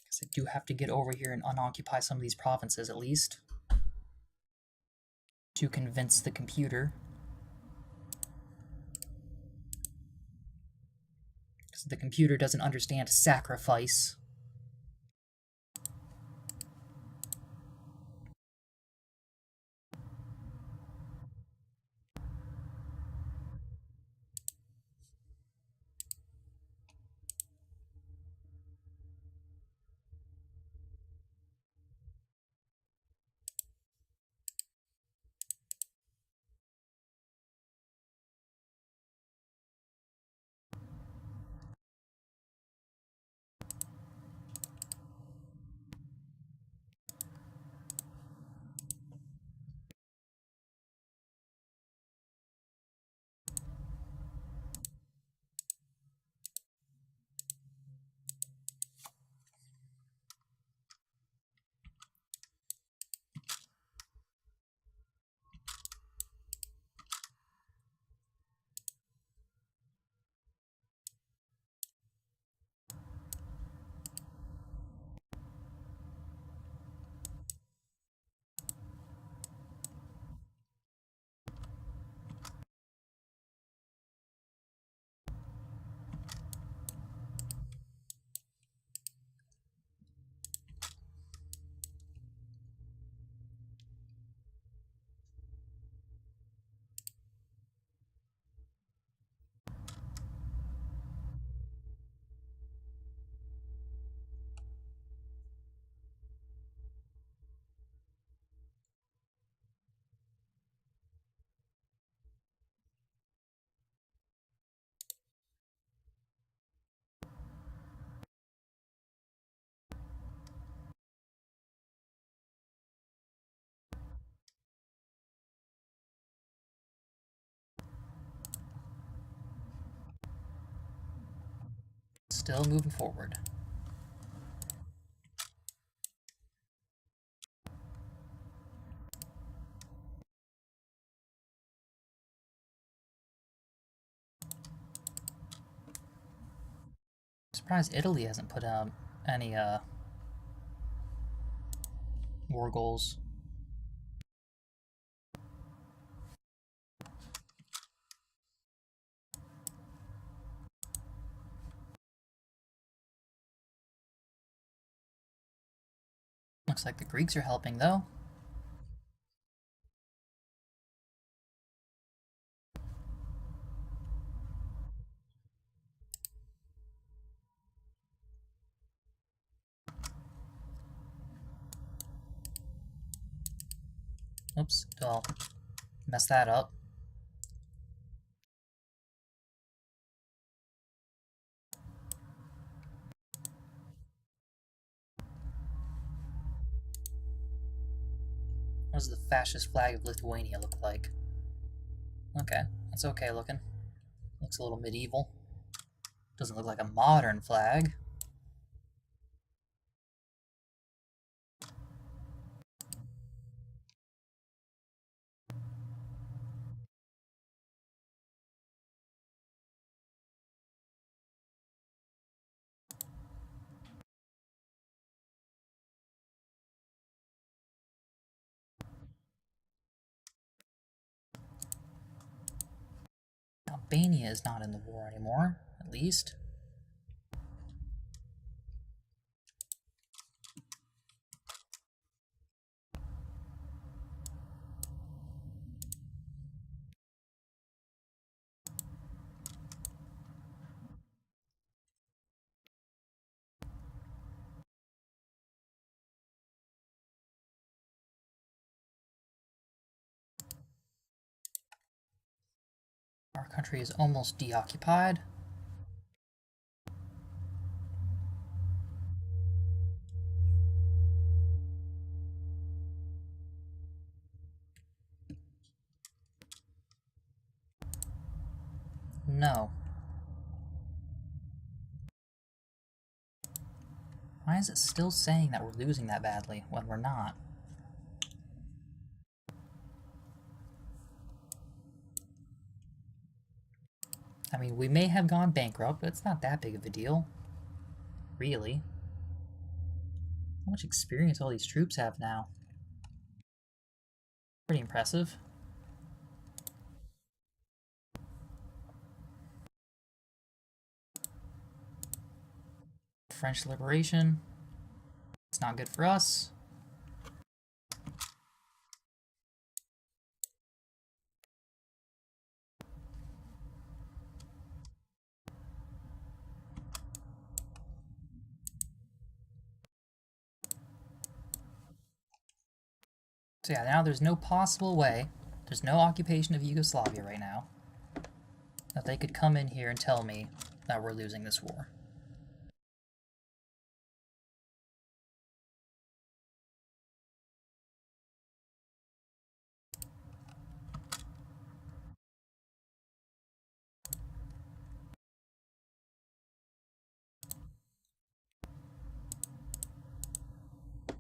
Because I do have to get over here and unoccupy some of these provinces at least. To convince the computer. Because the computer doesn't understand sacrifice. Still moving forward. Surprised Italy hasn't put out any war goals. Looks like the Greeks are helping, though. Oops, well, messed that up. What does the fascist flag of Lithuania look like? Okay, that's okay looking. Looks a little medieval. Doesn't look like a modern flag. Albania is not in the war anymore, at least. Our country is almost deoccupied. No. Why is it still saying that we're losing that badly when we're not? I mean, we may have gone bankrupt, but it's not that big of a deal. Really. How much experience all these troops have now? Pretty impressive. French liberation. It's not good for us. So yeah, now there's no possible way, there's no occupation of Yugoslavia right now, that they could come in here and tell me that we're losing this war.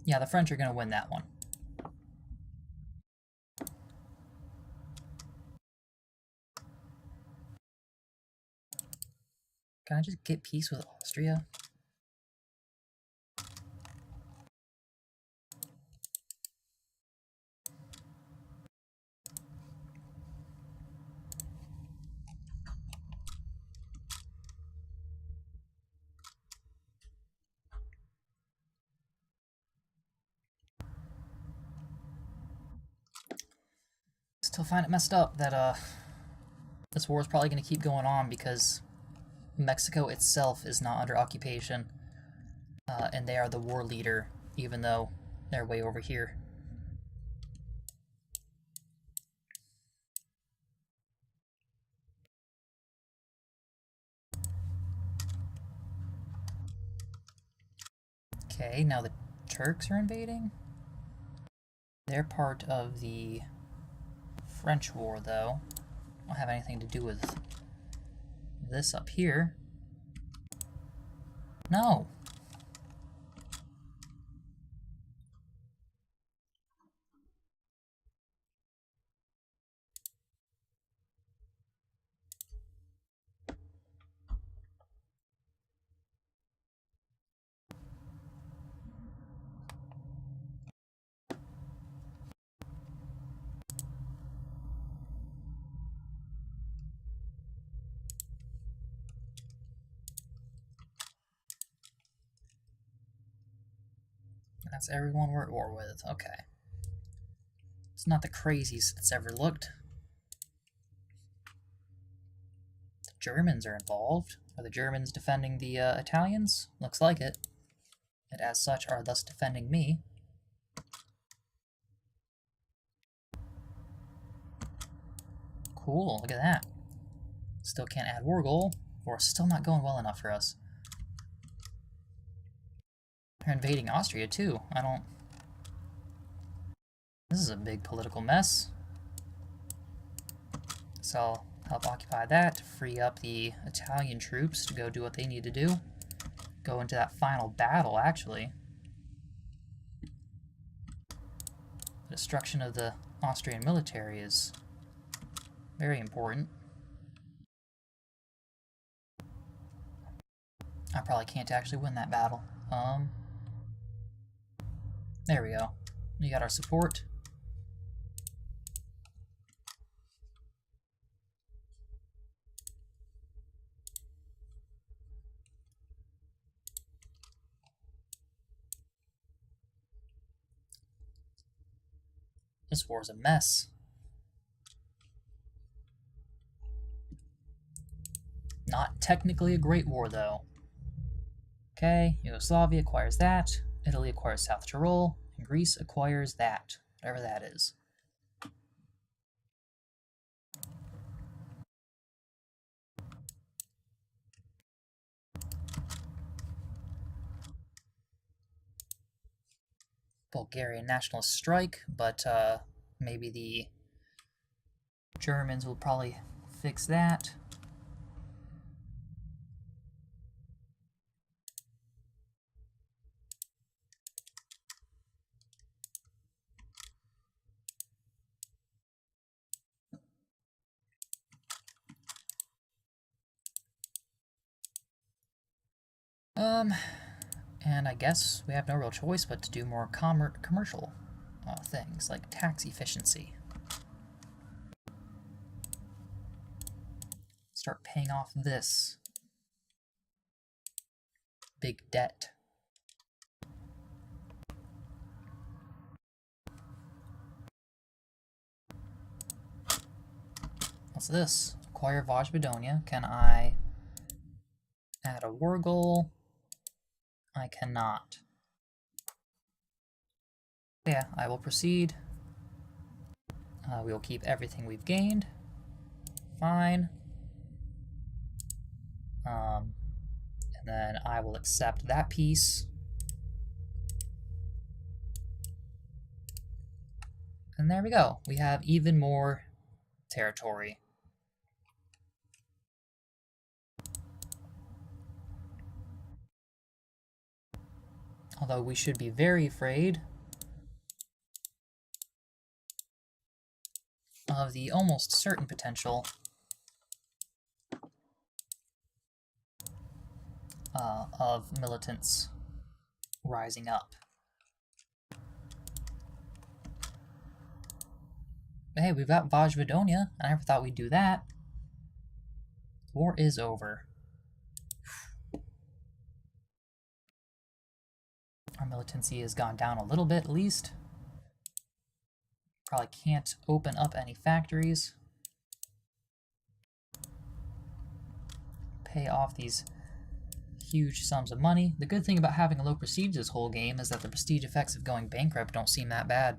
Yeah, the French are going to win that one. Can I just get peace with Austria? Still find it messed up that this war is probably going to keep going on because Mexico itself is not under occupation, and they are the war leader, even though they're way over here. Okay, now the Turks are invading. They're part of the French war, though. Don't have anything to do with this up here. No! That's everyone we're at war with. Okay. It's not the craziest it's ever looked. The Germans are involved. Are the Germans defending the Italians? Looks like it. And as such are thus defending me. Cool, look at that. Still can't add war goal, or still not going well enough for us. They're invading Austria too. This is a big political mess. So I'll help occupy that to free up the Italian troops to go do what they need to do. Go into that final battle, actually. The destruction of the Austrian military is very important. I probably can't actually win that battle. There we go. We got our support. This war's a mess. Not technically a great war, though. Okay, Yugoslavia acquires that, Italy acquires South Tyrol, and Greece acquires that, whatever that is. Bulgarian nationalist strike, but maybe the Germans will probably fix that. And I guess we have no real choice but to do more commercial things, like tax efficiency. Start paying off this big debt. What's this? Acquire Vojvodonia. Can I add a war goal? I cannot. Yeah, I will proceed. We will keep everything we've gained. Fine. And then I will accept that piece. And there we go. We have even more territory. Although we should be very afraid of the almost certain potential of militants rising up. But hey, we've got Vojvodonia. I never thought we'd do that. War is over. Our militancy has gone down a little bit, at least. Probably can't open up any factories. Pay off these huge sums of money. The good thing about having a low prestige this whole game is that the prestige effects of going bankrupt don't seem that bad.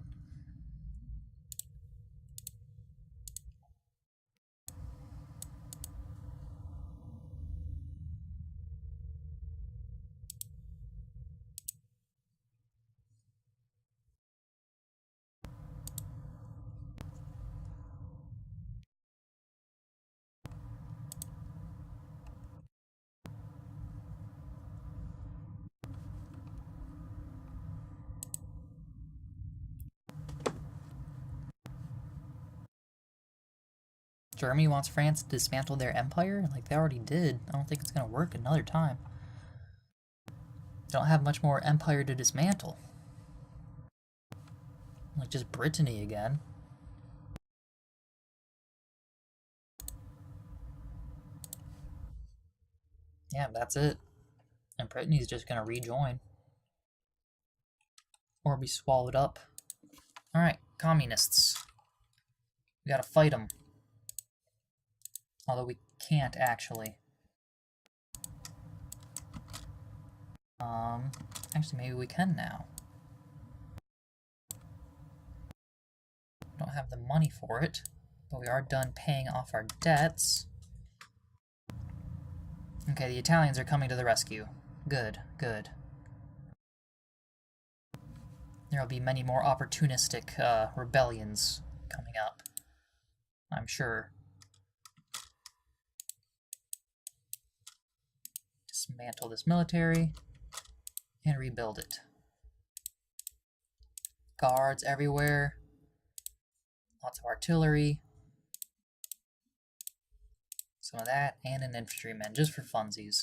Germany wants France to dismantle their empire? Like, they already did. I don't think it's gonna work another time. They don't have much more empire to dismantle. Like, just Brittany again. Yeah, that's it. And Brittany's just gonna rejoin. Or be swallowed up. Alright, communists. We gotta fight them. Although we can't, actually. Actually, maybe we can now. Don't have the money for it, but we are done paying off our debts. Okay, the Italians are coming to the rescue. Good, good. There will be many more opportunistic rebellions coming up, I'm sure. Dismantle this military and rebuild it. Guards everywhere. Lots of artillery. Some of that, and an infantryman, just for funsies.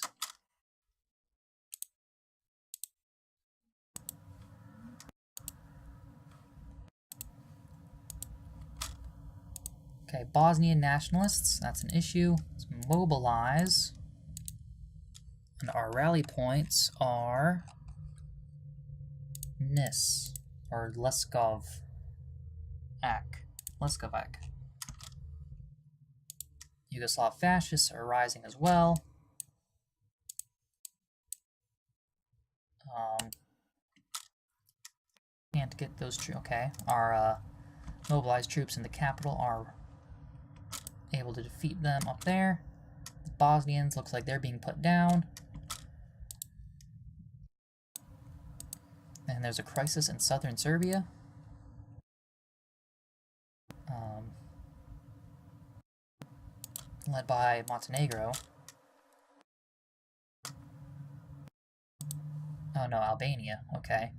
Okay, Bosnian nationalists, that's an issue. Let's mobilize. And our rally points are Nis, or Leskovac. Yugoslav fascists are rising as well. Can't get those troops. Okay, our mobilized troops in the capital are able to defeat them up there. The Bosnians looks like they're being put down. And there's a crisis in southern Serbia. Led by Montenegro. Oh no, Albania, okay.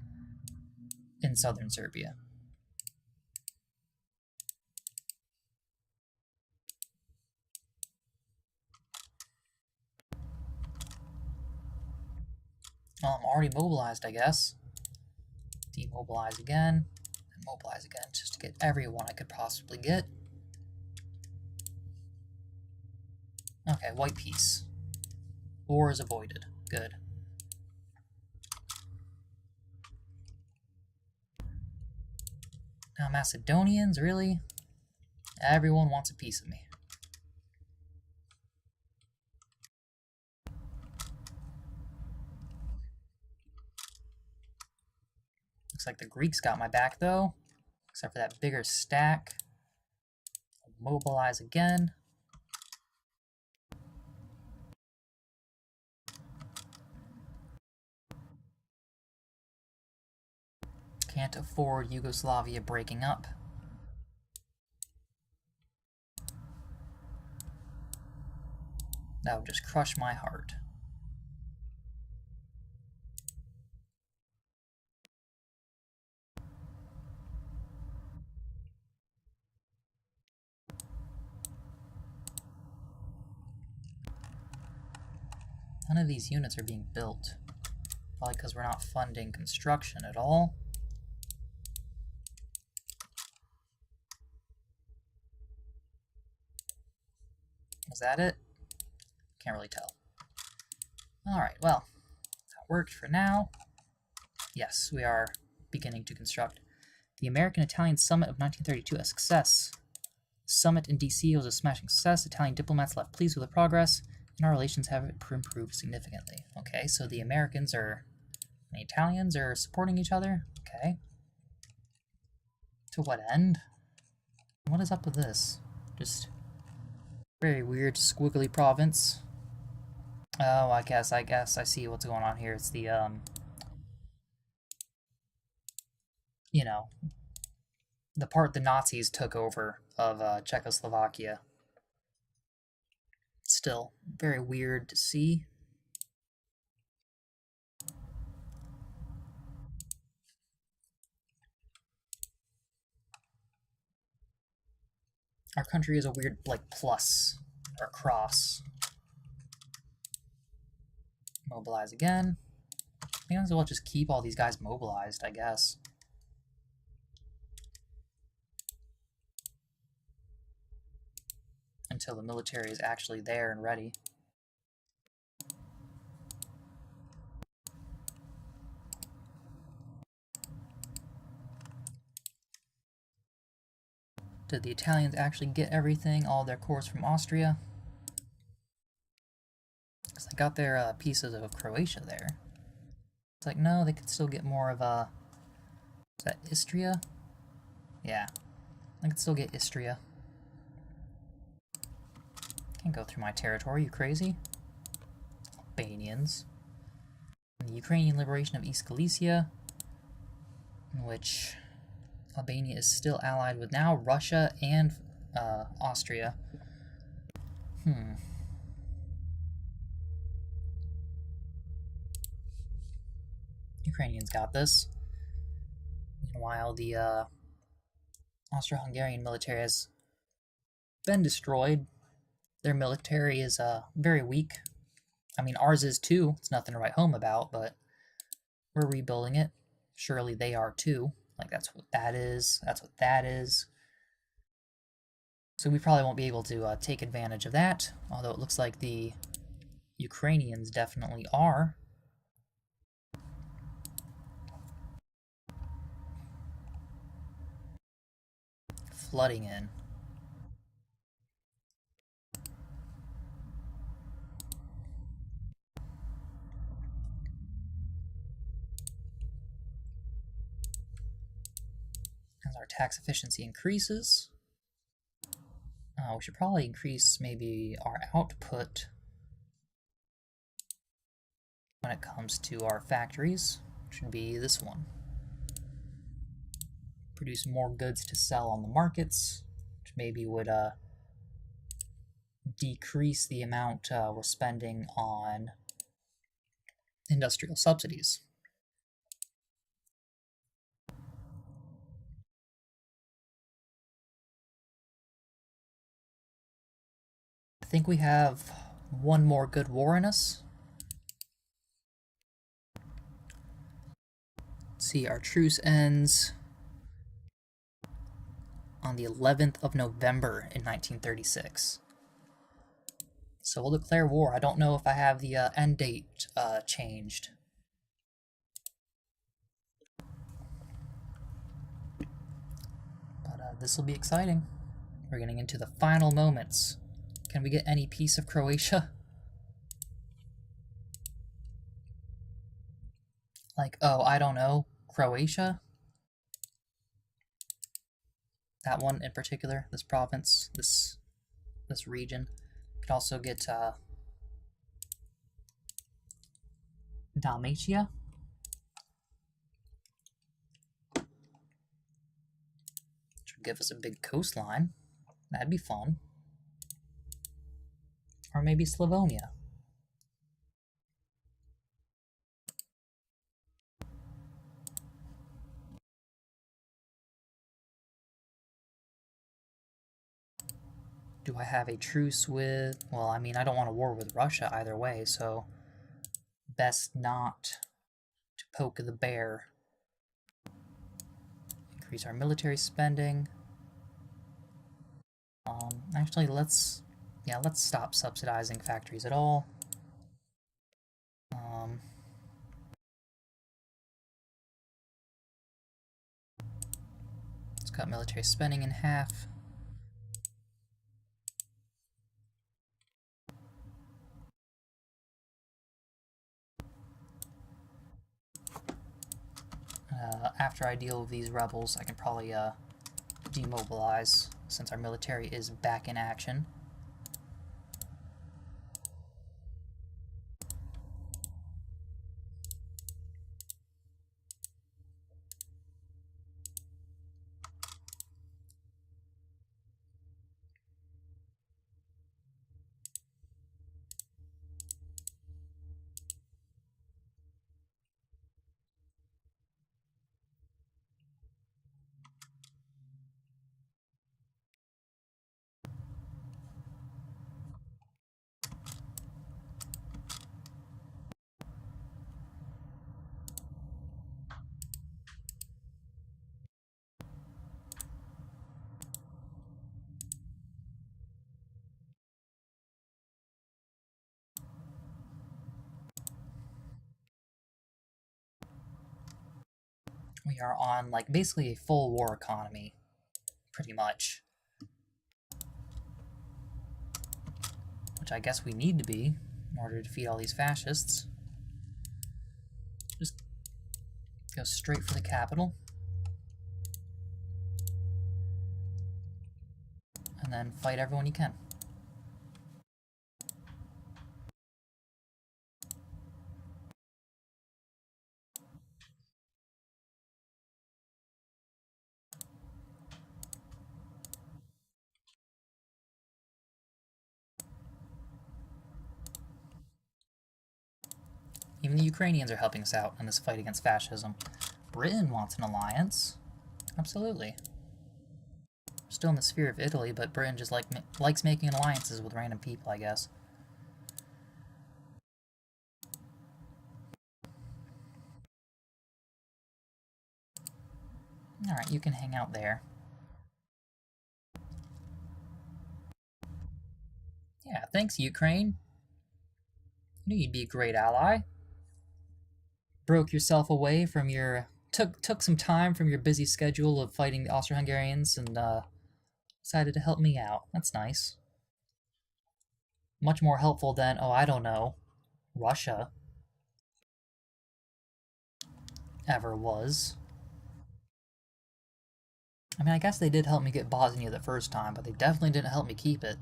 In southern Serbia. Well, I'm already mobilized, I guess. Demobilize again. And mobilize again, just to get everyone I could possibly get. Okay, white peace. War is avoided. Good. Now Macedonians, really? Everyone wants a piece of me. Looks like the Greeks got my back, though. Except for that bigger stack. I'll mobilize again. Can't afford Yugoslavia breaking up. That would just crush my heart. None of these units are being built. Probably because we're not funding construction at all. Was that it? Can't really tell. Alright, well, that worked for now. Yes, we are beginning to construct. The American-Italian Summit of 1932, a success. The summit in D.C. was a smashing success. Italian diplomats left pleased with the progress, and our relations have improved significantly. Okay, so the Americans and the Italians are supporting each other? Okay. To what end? What is up with this? Just very weird, squiggly province. Oh, I guess I see what's going on here. It's the, you know, the part the Nazis took over of Czechoslovakia. Still, very weird to see. Our country is a weird, like, plus or cross. Mobilize again. I might as well just keep all these guys mobilized, I guess. Until the military is actually there and ready. Did the Italians actually get everything, all their corps from Austria? Because they got their pieces of Croatia there. It's like, no, they could still get more of is that Istria? Yeah, I could still get Istria. Can't go through my territory, you crazy? Albanians. And the Ukrainian liberation of East Galicia, in which Albania is still allied with now Russia and Austria. Ukrainians got this. Meanwhile, the Austro-Hungarian military has been destroyed. Their military is very weak. I mean, ours is too. It's nothing to write home about, but we're rebuilding it. Surely they are too. Like, that's what that is. That's what that is. So we probably won't be able to take advantage of that, although it looks like the Ukrainians definitely are. Flooding in. As our tax efficiency increases, we should probably increase maybe our output when it comes to our factories, which would be this one. Produce more goods to sell on the markets, which maybe would decrease the amount we're spending on industrial subsidies. I think we have one more good war in us. Let's see, our truce ends on the 11th of November in 1936. So we'll declare war. I don't know if I have the end date changed. But this will be exciting. We're getting into the final moments. Can we get any piece of Croatia? Like, oh, I don't know, Croatia? That one in particular, this province, this region. Could also get Dalmatia. Which would give us a big coastline. That'd be fun. Or maybe Slavonia. Do I have a truce with... Well, I mean, I don't want a war with Russia either way, so... Best not to poke the bear. Increase our military spending. Actually, let's stop subsidizing factories at all. Let's cut military spending in half. After I deal with these rebels, I can probably demobilize, since our military is back in action. We are on, like, basically a full war economy, pretty much. Which I guess we need to be in order to defeat all these fascists. Just go straight for the capital. And then fight everyone you can. Even the Ukrainians are helping us out in this fight against fascism. Britain wants an alliance. Absolutely. Still in the sphere of Italy, but Britain just likes making alliances with random people, I guess. Alright, you can hang out there. Yeah, thanks, Ukraine. You knew you'd be a great ally. Broke yourself away from your... Took some time from your busy schedule of fighting the Austro-Hungarians and, decided to help me out. That's nice. Much more helpful than, oh, I don't know, Russia ever was. I mean, I guess they did help me get Bosnia the first time, but they definitely didn't help me keep it.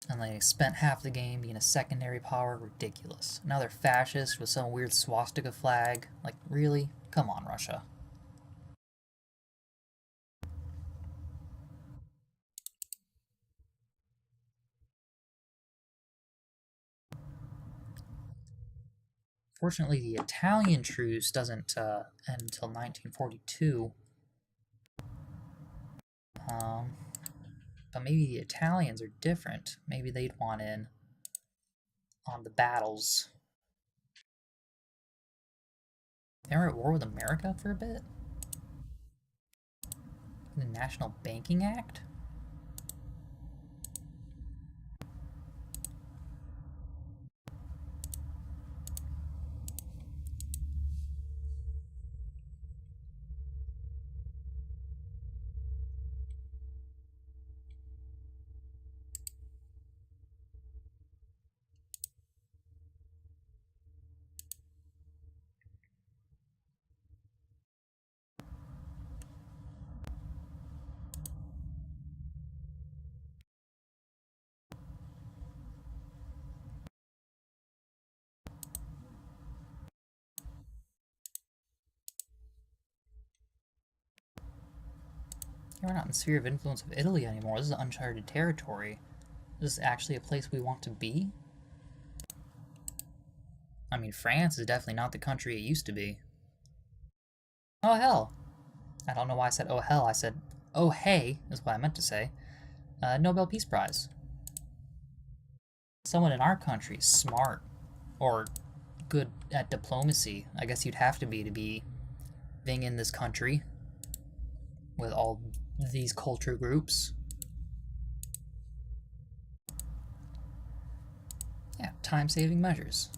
And they spent half the game being a secondary power. Ridiculous. Now they're fascist with some weird swastika flag. Like, really? Come on, Russia. Fortunately, the Italian truce doesn't end until 1942. But maybe the Italians are different. Maybe they'd want in on the battles. They were at war with America for a bit? The National Banking Act? We're not in the sphere of influence of Italy anymore. This is uncharted territory. Is this actually a place we want to be? I mean, France is definitely not the country it used to be. Oh, hell. I don't know why I said oh, hell. I said, oh, hey, is what I meant to say. Nobel Peace Prize. Someone in our country is smart or good at diplomacy. I guess you'd have to be being in this country with all these culture groups. Yeah, time-saving measures.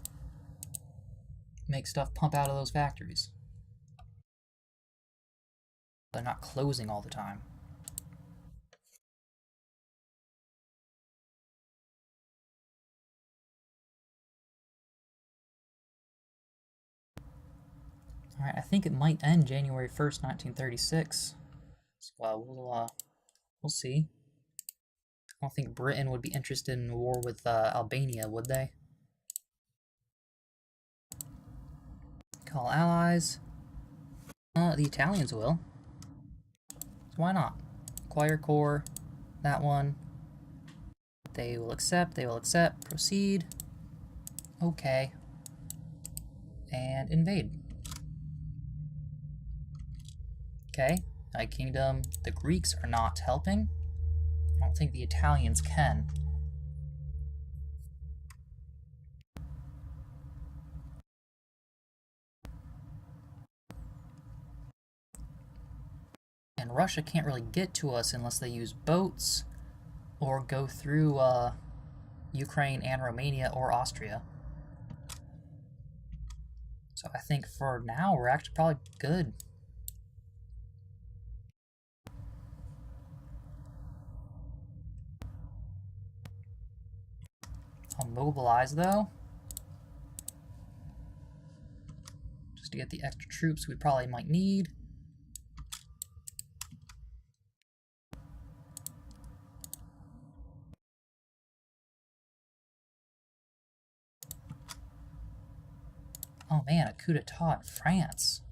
Make stuff pump out of those factories. They're not closing all the time. Alright, I think it might end January 1st, 1936. So, we'll see. I don't think Britain would be interested in war with Albania, would they? Call allies. The Italians will. So why not? Acquire core. That one. They will accept. They will accept. Proceed. Okay. And invade. Okay. United Kingdom. The Greeks are not helping. I don't think the Italians can. And Russia can't really get to us unless they use boats or go through Ukraine and Romania or Austria. So I think for now, we're actually probably good. I'll mobilize, though. Just to get the extra troops we probably might need. Oh man, a coup d'etat in France.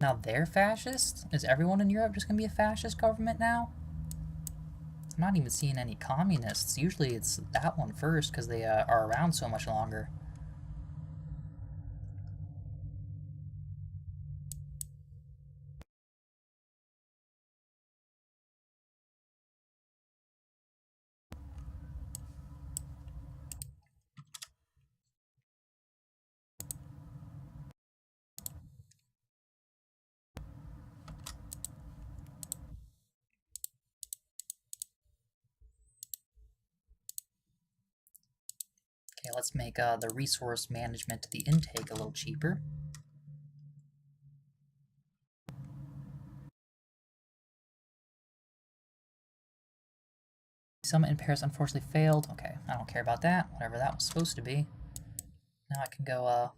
Now they're fascist? Is everyone in Europe just gonna be a fascist government now? I'm not even seeing any communists. Usually it's that one first because they are around so much longer. Okay, let's make the resource management, the intake, a little cheaper. Summit in Paris unfortunately failed. Okay, I don't care about that. Whatever that was supposed to be. Now I can go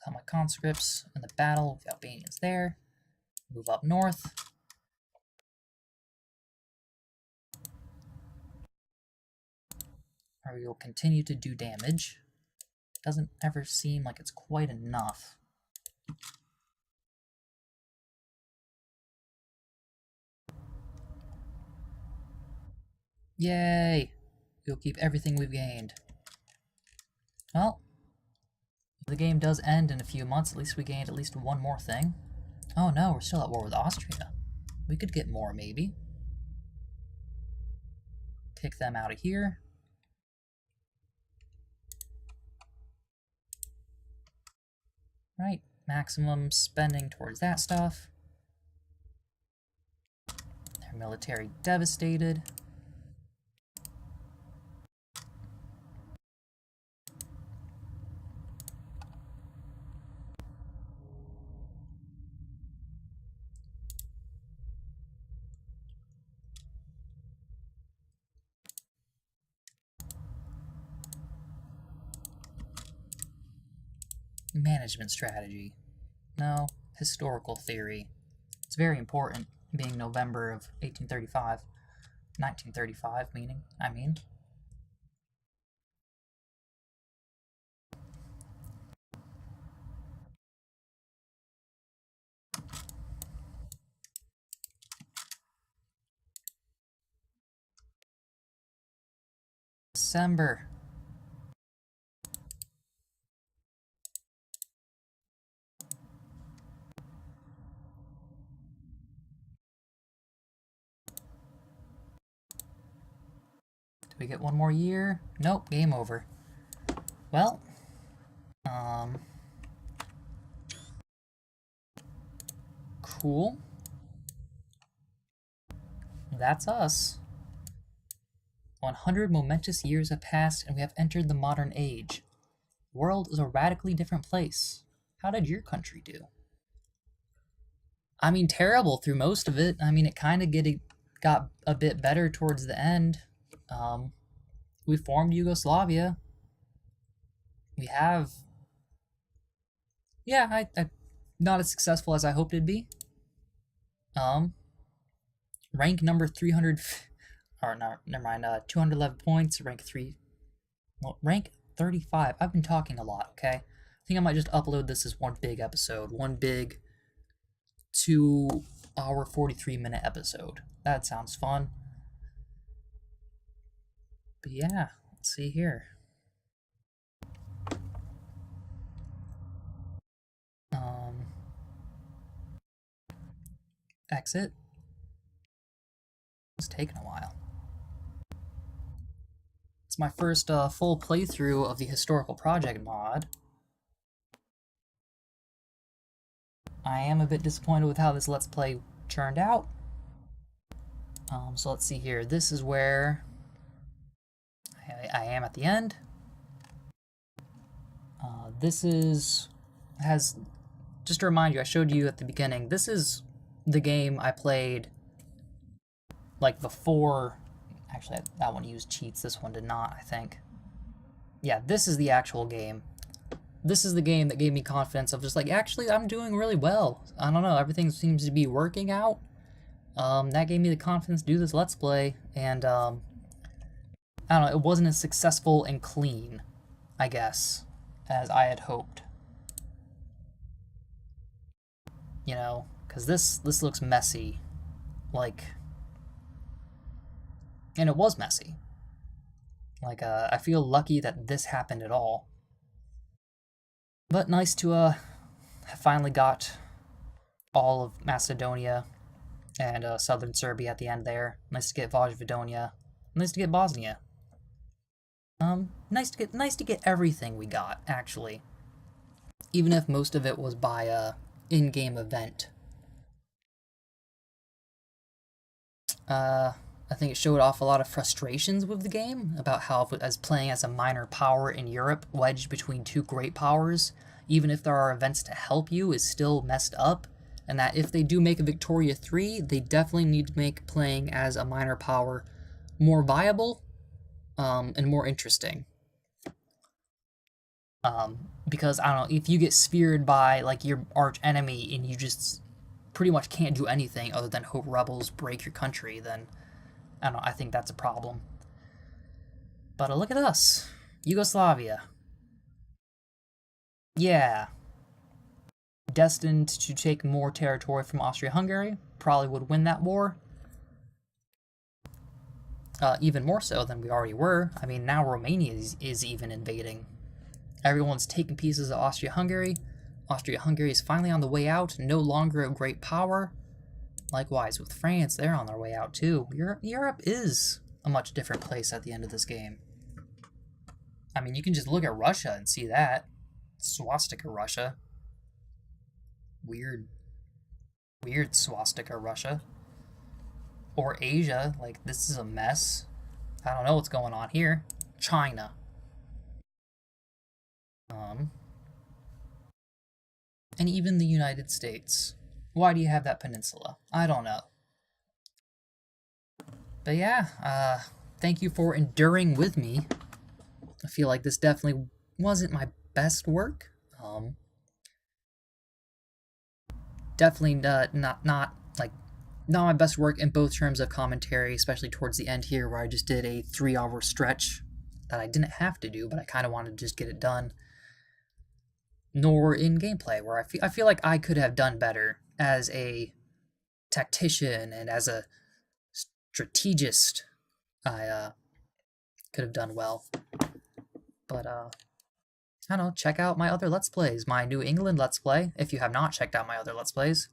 put my conscripts in the battle with the Albanians there. Move up north. Where we will continue to do damage. Doesn't ever seem like it's quite enough. Yay! We'll keep everything we've gained. Well, if the game does end in a few months, at least we gained at least one more thing. Oh no, we're still at war with Austria. We could get more, maybe. Kick them out of here. Right, maximum spending towards that stuff. Their military devastated. Management strategy. No, historical theory. It's very important, being November of 1835. 1935, I mean. December. Do we get one more year? Nope, game over. Well, cool. That's us. 100 momentous years have passed and we have entered the modern age. The world is a radically different place. How did your country do? I mean, terrible through most of it. I mean, it kind of got a bit better towards the end. We formed Yugoslavia. We have... Yeah, I not as successful as I hoped it'd be. Rank number 300... Or, no, never mind, 211 points, rank 3... Well, rank 35. I've been talking a lot, okay? I think I might just upload this as one big episode. One big 2-hour, 43-minute episode. That sounds fun. But yeah, let's see here. Exit. It's taken a while. It's my first full playthrough of the Historical Project mod. I am a bit disappointed with how this Let's Play turned out. So let's see here. This is where I am at the end. This is has, just to remind you, I showed you at the beginning, this is the game I played, like, before, actually, that one used cheats, this one did not, I think. Yeah, this is the actual game. This is the game that gave me confidence of just like, actually, I'm doing really well. I don't know, everything seems to be working out. That gave me the confidence to do this Let's Play, and, I don't know, it wasn't as successful and clean, I guess, as I had hoped. You know, because this looks messy, like, and it was messy. Like, I feel lucky that this happened at all. But nice to, have finally got all of Macedonia and, southern Serbia at the end there. Nice to get Vojvodina. Nice to get Bosnia. Nice to get everything we got, actually. Even if most of it was by, in-game event. I think it showed off a lot of frustrations with the game, about how, as playing as a minor power in Europe, wedged between two great powers, even if there are events to help you, is still messed up, and that if they do make a Victoria 3, they definitely need to make playing as a minor power more viable, and more interesting. Because, I don't know, if you get speared by, like, your arch enemy, and you just pretty much can't do anything other than hope rebels break your country, then I don't know, I think that's a problem. But look at us. Yugoslavia. Yeah. Destined to take more territory from Austria-Hungary. Probably would win that war. Even more so than we already were. I mean, now Romania is even invading. Everyone's taking pieces of Austria-Hungary. Austria-Hungary is finally on the way out, no longer a great power. Likewise with France, they're on their way out too. Europe is a much different place at the end of this game. I mean, you can just look at Russia and see that. Swastika Russia. Weird swastika Russia. Or Asia, like, this is a mess. I don't know what's going on here. China. And even the United States. Why do you have that peninsula? I don't know. But yeah, thank you for enduring with me. I feel like this definitely wasn't my best work. Definitely not my best work in both terms of commentary, especially towards the end here, where I just did a 3-hour stretch that I didn't have to do, but I kind of wanted to just get it done. Nor in gameplay, where I feel like I could have done better as a tactician and as a strategist. I could have done well. But I don't know, check out my other Let's Plays. My New England Let's Play, if you have not checked out my other Let's Plays.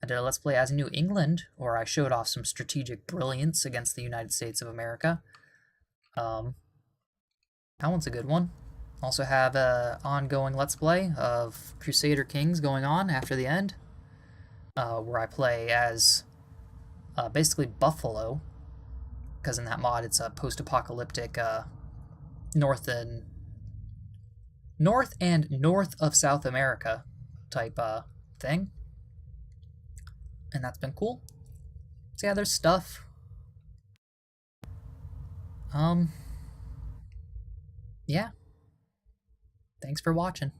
I did a Let's Play as New England, where I showed off some strategic brilliance against the United States of America. That one's a good one. Also have a ongoing Let's Play of Crusader Kings going on after the end, where I play as basically Buffalo, because in that mod it's a post-apocalyptic north and north of South America type thing, and that's been cool. So yeah, there's stuff. Yeah. Thanks for watching.